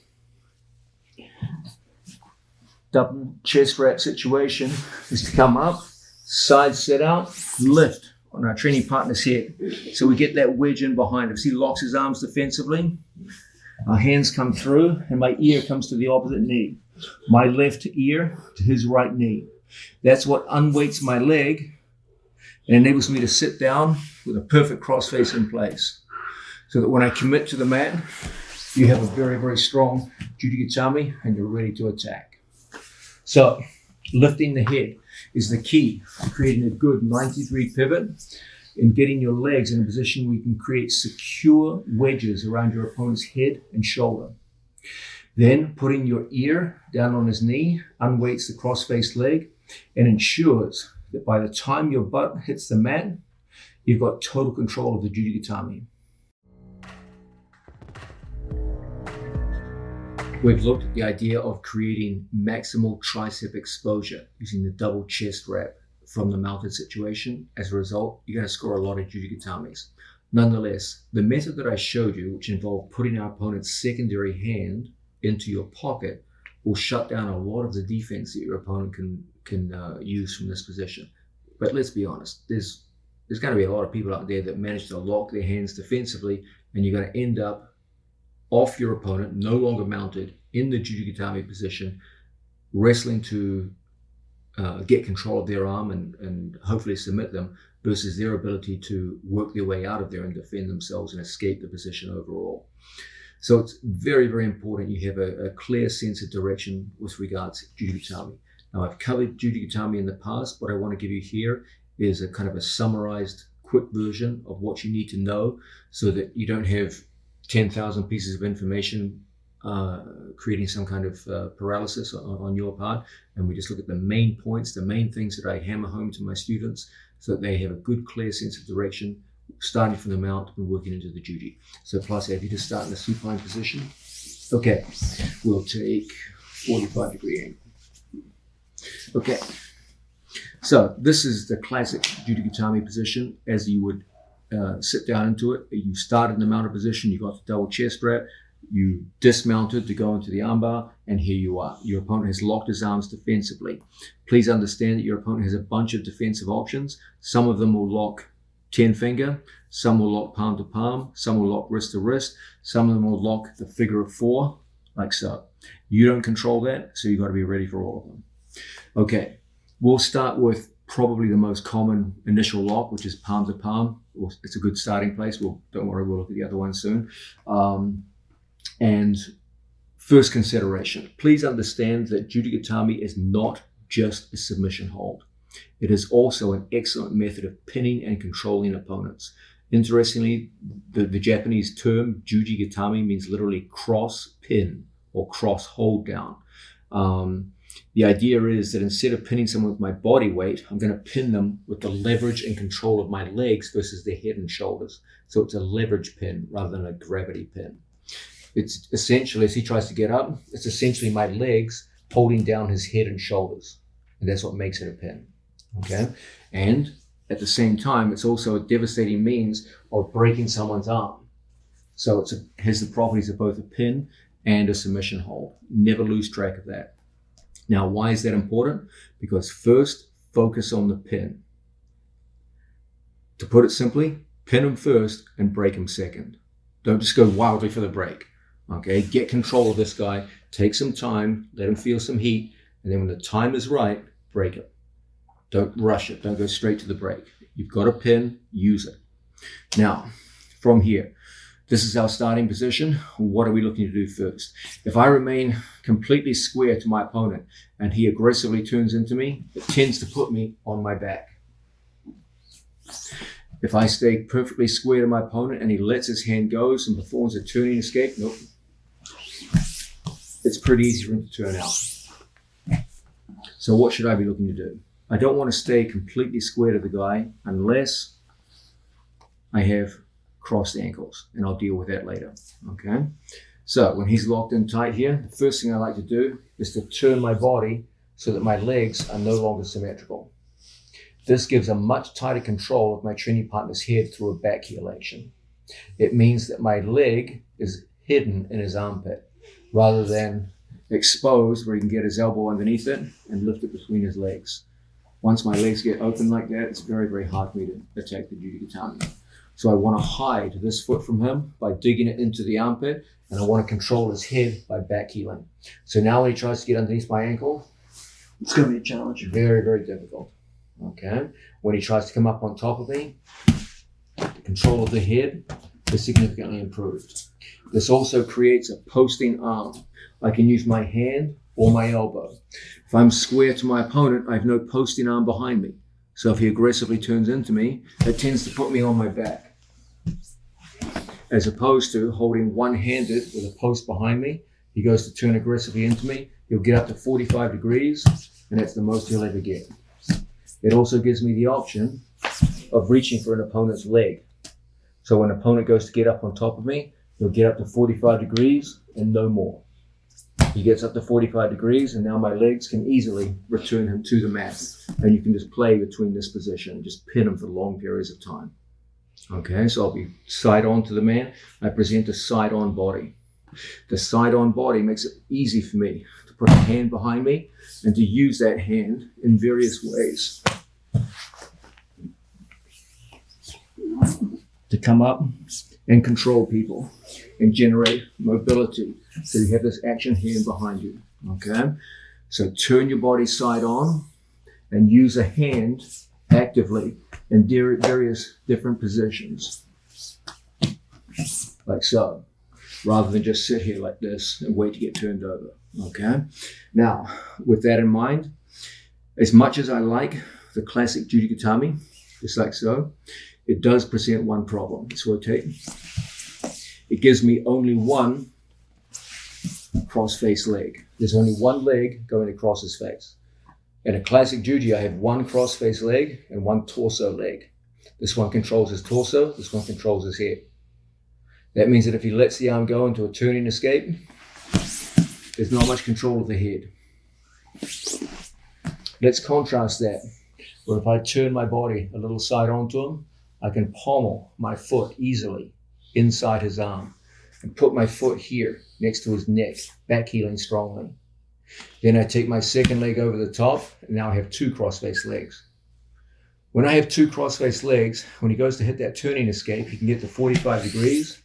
double chest wrap situation, is to come up, side set out, lift on our training partner's head. So we get that wedge in behind him. See, he locks his arms defensively. Our hands come through and my ear comes to the opposite knee. My left ear to his right knee. That's what unweights my leg and enables me to sit down with a perfect cross-face in place. So that when I commit to the mat, you have a very, very strong Jujigatami and you're ready to attack. So lifting the head is the key to creating a good 90-degree pivot and getting your legs in a position where you can create secure wedges around your opponent's head and shoulder. Then putting your ear down on his knee unweights the cross-faced leg and ensures that by the time your butt hits the mat, you've got total control of the Jujigatami. We've looked at the idea of creating maximal tricep exposure using the double chest wrap from the mounted situation. As a result, you're going to score a lot of Jujigatamis. Nonetheless, the method that I showed you, which involved putting our opponent's secondary hand into your pocket, will shut down a lot of the defense that your opponent can use from this position. But let's be honest, there's going to be a lot of people out there that manage to lock their hands defensively, and you're going to end up off your opponent, no longer mounted, in the Jujigatami position, wrestling to get control of their arm and hopefully submit them, versus their ability to work their way out of there and defend themselves and escape the position overall. So it's very, very important you have a clear sense of direction with regards to Jujigatami. Now, I've covered Jujigatami in the past. What I want to give you here is a kind of a summarized, quick version of what you need to know so that you don't have 10,000 pieces of information creating some kind of paralysis on your part. And we just look at the main points, the main things that I hammer home to my students so that they have a good, clear sense of direction, starting from the mount and working into the juji. So plus, if you just start in the supine position, okay, we'll take 45-degree angle. Okay, so this is the classic Jujigatami position as you would sit down into it. You start in the mounted position, you got the double chest wrap, you dismounted to go into the armbar, and here you are. Your opponent has locked his arms defensively. Please understand that your opponent has a bunch of defensive options. Some of them will lock 10-finger, some will lock palm to palm, some will lock wrist to wrist, some of them will lock the figure of 4, like so. You don't control that, so you've got to be ready for all of them. Okay, we'll start with probably the most common initial lock, which is palm to palm. It's a good starting place. Don't worry, we'll look at the other one soon. And first consideration, please understand that Jujigatami is not just a submission hold. It is also an excellent method of pinning and controlling opponents. Interestingly, the Japanese term Jujigatami means literally cross pin or cross hold down. The idea is that instead of pinning someone with my body weight, I'm going to pin them with the leverage and control of my legs versus their head and shoulders. So it's a leverage pin rather than a gravity pin. It's essentially, as he tries to get up, it's essentially my legs holding down his head and shoulders. And that's what makes it a pin. Okay? And at the same time, it's also a devastating means of breaking someone's arm. So it has the properties of both a pin and a submission hold. Never lose track of that. Now, why is that important? Because first, focus on the pin. To put it simply, pin him first and break him second. Don't just go wildly for the break. Okay, get control of this guy. Take some time, let him feel some heat, and then when the time is right, break him. Don't rush it. Don't go straight to the break. You've got a pin, use it. Now, from here, this is our starting position. What are we looking to do first? If I remain completely square to my opponent and he aggressively turns into me, it tends to put me on my back. If I stay perfectly square to my opponent and he lets his hand go and performs a turning escape, nope. It's pretty easy for him to turn out. So what should I be looking to do? I don't want to stay completely square to the guy unless I have crossed ankles, and I'll deal with that later, okay? So when he's locked in tight here, the first thing I like to do is to turn my body so that my legs are no longer symmetrical. This gives a much tighter control of my training partner's head through a back heel action. It means that my leg is hidden in his armpit rather than exposed where he can get his elbow underneath it and lift it between his legs. Once my legs get open like that, it's very, very hard for me to attack the Jujigatami. So I want to hide this foot from him by digging it into the armpit, and I want to control his head by back heeling. So now when he tries to get underneath my ankle, It's going to be a challenge. very, very difficult. Okay. When he tries to come up on top of me, the control of the head is significantly improved. This also creates a posting arm. I can use my hand or my elbow. If I'm square to my opponent, I have no posting arm behind me. So if he aggressively turns into me, that tends to put me on my back. As opposed to holding one-handed with a post behind me, he goes to turn aggressively into me, he'll get up to 45 degrees, and that's the most he'll ever get. It also gives me the option of reaching for an opponent's leg. So when an opponent goes to get up on top of me, he'll get up to 45 degrees and no more. He gets up to 45 degrees and now my legs can easily return him to the mat. And you can just play between this position, just pin him for long periods of time. Okay, so I'll be side on to the man. I present a side on body. The side on body makes it easy for me to put a hand behind me and to use that hand in various ways. To come up and control people and generate mobility. So you have this action hand behind you, okay? So turn your body side on and use a hand actively in various different positions, like so, rather than just sit here like this and wait to get turned over, okay? Now, with that in mind, as much as I like the classic Jujigatami, just like so, it does present one problem. Let's rotate. It gives me only one cross-face leg. There's only one leg going across his face. In a classic Juji, I have one cross-face leg and one torso leg. This one controls his torso, this one controls his head. That means that if he lets the arm go into a turning escape, there's not much control of the head. Let's contrast that, where if I turn my body a little side onto him, I can pommel my foot easily inside his arm and put my foot here next to his neck, back heeling strongly. Then I take my second leg over the top, and now I have two cross-face legs. When I have two cross-face legs, when he goes to hit that turning escape, he can get to 45 degrees,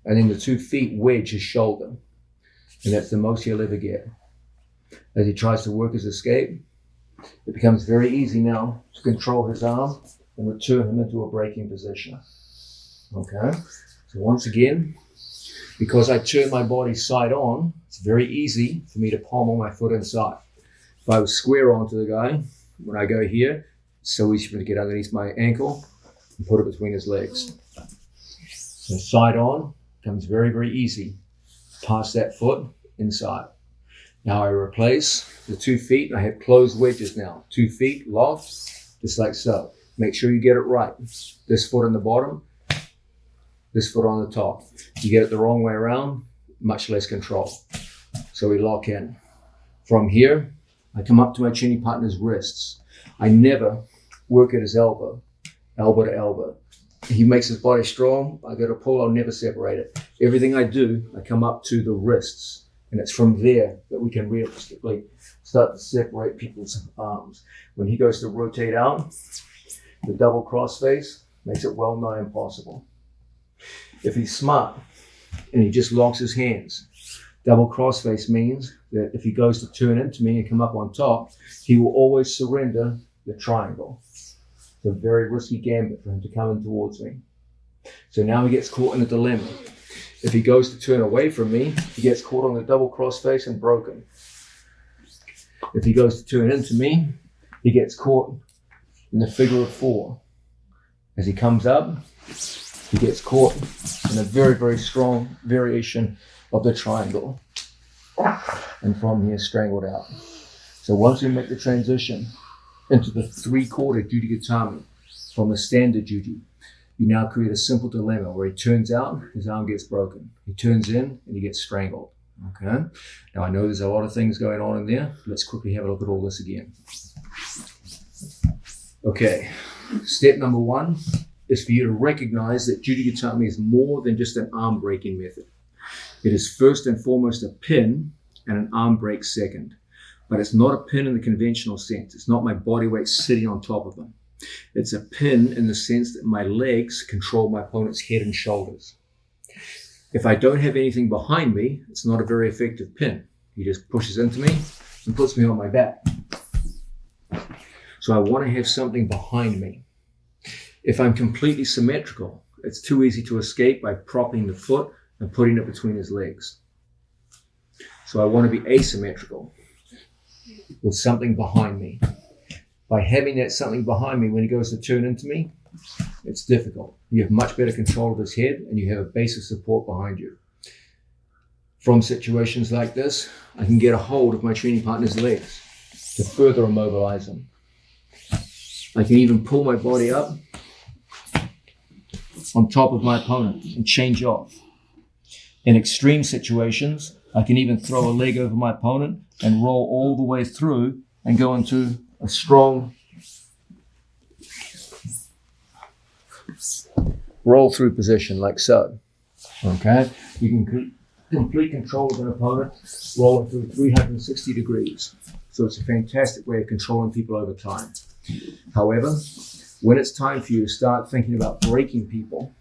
and then the 2 feet wedge his shoulder. And that's the most he'll ever get. As he tries to work his escape, it becomes very easy now to control his arm and return him into a breaking position. Okay, so once again, because I turn my body side on, it's very easy for me to pommel my foot inside. If I was square onto the guy, when I go here, it's so easy for me to get underneath my ankle and put it between his legs. So side on becomes very, very easy. Pass that foot inside. Now I replace the 2 feet. I have closed wedges now. 2 feet locked, just like so. Make sure you get it right. This foot on the bottom, this foot on the top. You get it the wrong way around, much less control. So we lock in. From here, I come up to my training partner's wrists. I never work at his elbow. elbow to elbow. He makes his body strong. I go to pull, I'll never separate it. Everything I do, I come up to the wrists, and it's from there that we can realistically start to separate people's arms. When he goes to rotate out, the double crossface makes it well nigh impossible. If he's smart and he just locks his hands, double crossface means that if he goes to turn into me and come up on top, he will always surrender the triangle. It's a very risky gambit for him to come in towards me. So now he gets caught in a dilemma. If he goes to turn away from me, he gets caught on the double crossface and broken. If he goes to turn into me, he gets caught in the figure of 4. As he comes up, he gets caught in a very, very strong variation of the triangle. And from here, strangled out. So once we make the transition into the 3/4 Jujigatami from the standard Juji, you now create a simple dilemma where he turns out, his arm gets broken. He turns in and he gets strangled. Okay. Now I know there's a lot of things going on in there. Let's quickly have a look at all this again. Okay. Step number 1 is for you to recognize that Jujigatami is more than just an arm breaking method. It is first and foremost a pin and an arm break second. But it's not a pin in the conventional sense. It's not my body weight sitting on top of them. It's a pin in the sense that my legs control my opponent's head and shoulders. If I don't have anything behind me, it's not a very effective pin. He just pushes into me and puts me on my back. So I want to have something behind me. If I'm completely symmetrical, it's too easy to escape by propping the foot and putting it between his legs. So I want to be asymmetrical with something behind me. By having that something behind me when he goes to turn into me, it's difficult. You have much better control of his head and you have a base of support behind you. From situations like this, I can get a hold of my training partner's legs to further immobilize him. I can even pull my body up on top of my opponent and change off. In extreme situations, I can even throw a leg over my opponent and roll all the way through and go into a strong roll through position like so. Okay? You can complete control of an opponent rolling through 360 degrees. So it's a fantastic way of controlling people over time. However, when it's time for you to start thinking about breaking people,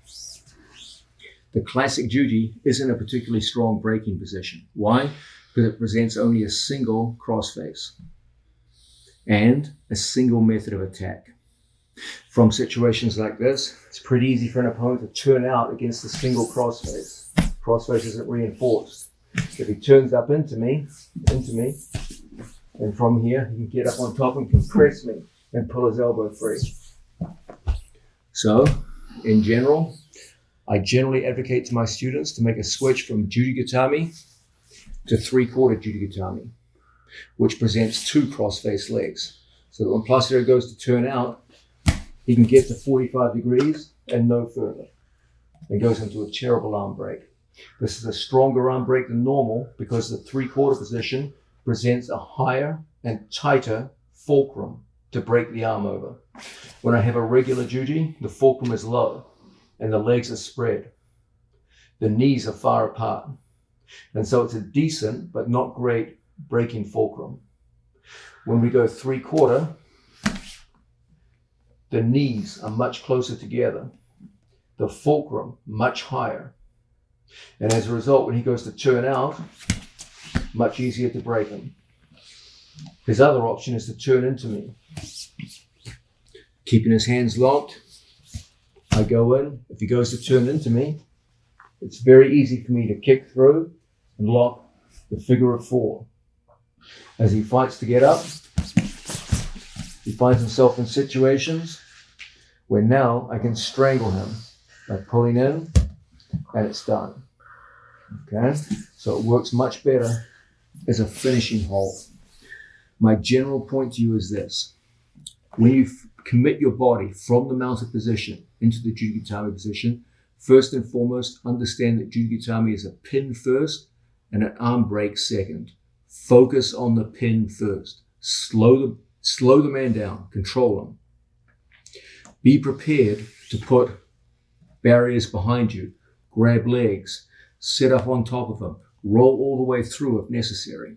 the classic Juji isn't a particularly strong breaking position. Why? Because it presents only a single crossface and a single method of attack. From situations like this, it's pretty easy for an opponent to turn out against a single crossface. Crossface isn't reinforced. If he turns up into me, and from here he can get up on top and compress me and pull his elbow free. So, in general, I generally advocate to my students to make a switch from Jujigatami to 3/4 Jujigatami, which presents 2 crossface legs. So that when Placido goes to turn out, he can get to 45 degrees and no further, and goes into a terrible arm break. This is a stronger arm break than normal because the 3/4 position presents a higher and tighter fulcrum to break the arm over. When I have a regular Juji, the fulcrum is low and the legs are spread. The knees are far apart. And so it's a decent but not great breaking fulcrum. When we go 3/4, the knees are much closer together, the fulcrum much higher. And as a result, when he goes to turn out, much easier to break him. His other option is to turn into me. Keeping his hands locked, I go in. If he goes to turn into me, it's very easy for me to kick through and lock the figure of 4. As he fights to get up, he finds himself in situations where now I can strangle him by pulling in, and it's done. Okay? So it works much better as a finishing hold. My general point to you is this. When you commit your body from the mounted position into the Jujigatami position, first and foremost, understand that Jujigatami is a pin first and an arm break second. Focus on the pin first. Slow the man down. Control him. Be prepared to put barriers behind you, grab legs, sit up on top of them, roll all the way through if necessary.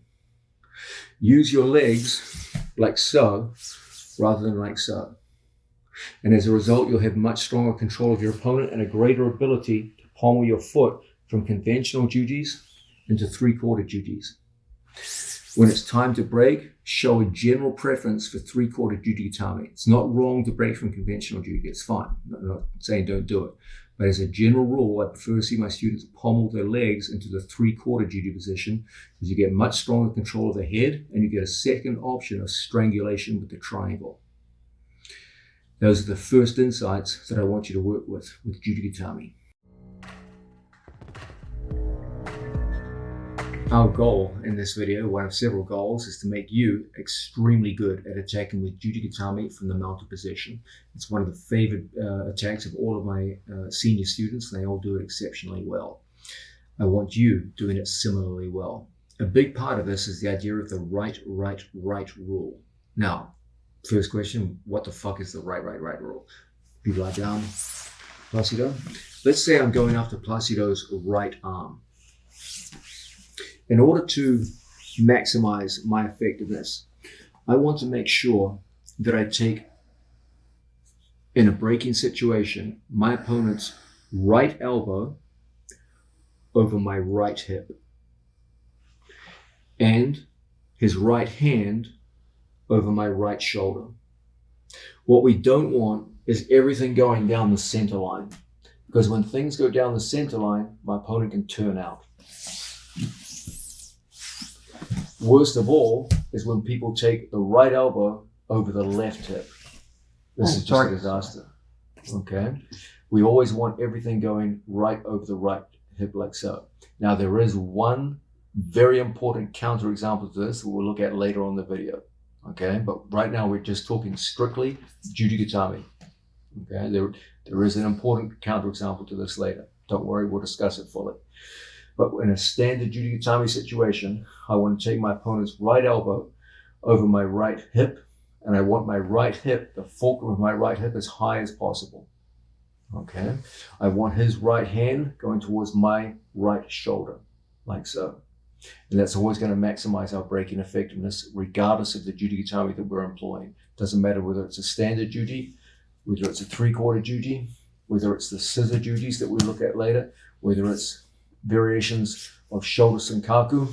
Use your legs like so rather than like so. And as a result, you'll have much stronger control of your opponent and a greater ability to pommel your foot from conventional juji's into three-quarter juji's. When it's time to break, show a general preference for three-quarter juji-gatame. It's not wrong to break from conventional juji. It's fine. I'm not saying don't do it. But as a general rule, I prefer to see my students pommel their legs into the three-quarter juji position because you get much stronger control of the head and you get a second option of strangulation with the triangle. Those are the first insights that I want you to work with juji-gatame. Our goal in this video, one of several goals, is to make you extremely good at attacking with juji-gatame from the mounted position. It's one of the favorite attacks of all of my senior students, and they all do it exceptionally well. I want you doing it similarly well. A big part of this is the idea of the right rule. Now, first question, what the fuck is the right rule? You lie down, Placido. Let's say I'm going after Placido's right arm. In order to maximize my effectiveness, I want to make sure that I take, in a breaking situation, my opponent's right elbow over my right hip and his right hand over my right shoulder. What we don't want is everything going down the center line, because when things go down the center line, my opponent can turn out. Worst of all is when people take the right elbow over the left hip. This is just a disaster. Okay? We always want everything going right over the right hip like so. Now there is one very important counterexample to this that we'll look at later on in the video. Okay? But right now we're just talking strictly juji-gatame. Okay? There is an important counterexample to this later. Don't worry, we'll discuss it fully. But in a standard juji-gatame situation, I want to take my opponent's right elbow over my right hip, and I want my right hip, the fulcrum of my right hip, as high as possible. Okay? I want his right hand going towards my right shoulder, like so. And that's always going to maximize our breaking effectiveness, regardless of the juji-gatame that we're employing. Doesn't matter whether it's a standard juji, whether it's a three-quarter juji, whether it's the scissor jujis that we look at later, whether it's variations of shoulder senkaku,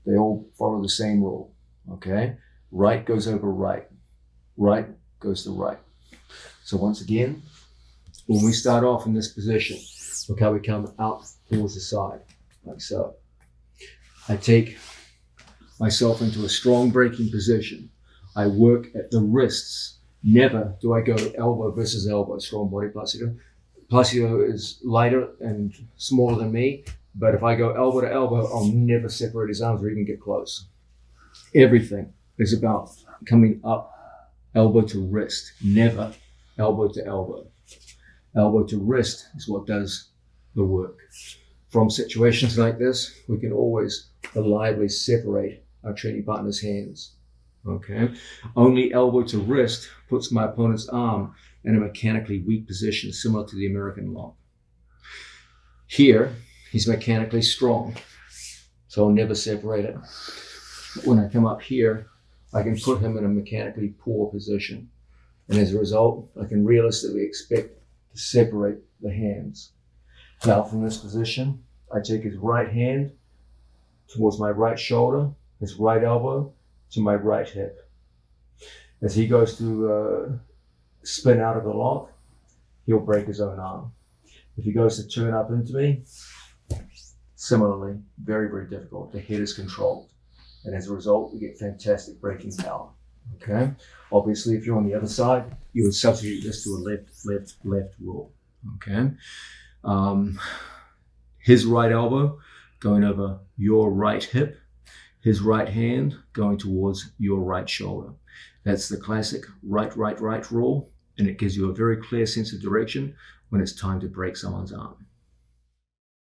they all follow the same rule, okay? Right goes over right, right goes to right. So once again, when we start off in this position, look how we come out towards the side, like so. I take myself into a strong breaking position. I work at the wrists. Never do I go elbow versus elbow, strong body Placido. Placido is lighter and smaller than me, but if I go elbow to elbow, I'll never separate his arms or even get close. Everything is about coming up elbow to wrist, never elbow to elbow. Elbow to wrist is what does the work. From situations like this, we can always reliably separate our training partner's hands. Okay? Only elbow to wrist puts my opponent's arm in a mechanically weak position, similar to the American lock. Here, he's mechanically strong, so I'll never separate it. When I come up here, I can put him in a mechanically poor position. And as a result, I can realistically expect to separate the hands. Now, from this position, I take his right hand towards my right shoulder, his right elbow to my right hip. As he goes to spin out of the lock, he'll break his own arm. If he goes to turn up into me, similarly, very difficult. The head is controlled. And as a result, we get fantastic breaking power. Okay? Obviously, if you're on the other side, you would substitute this to a left rule. Okay? His right elbow going over your right hip, his right hand going towards your right shoulder. That's the classic right rule, and it gives you a very clear sense of direction when it's time to break someone's arm.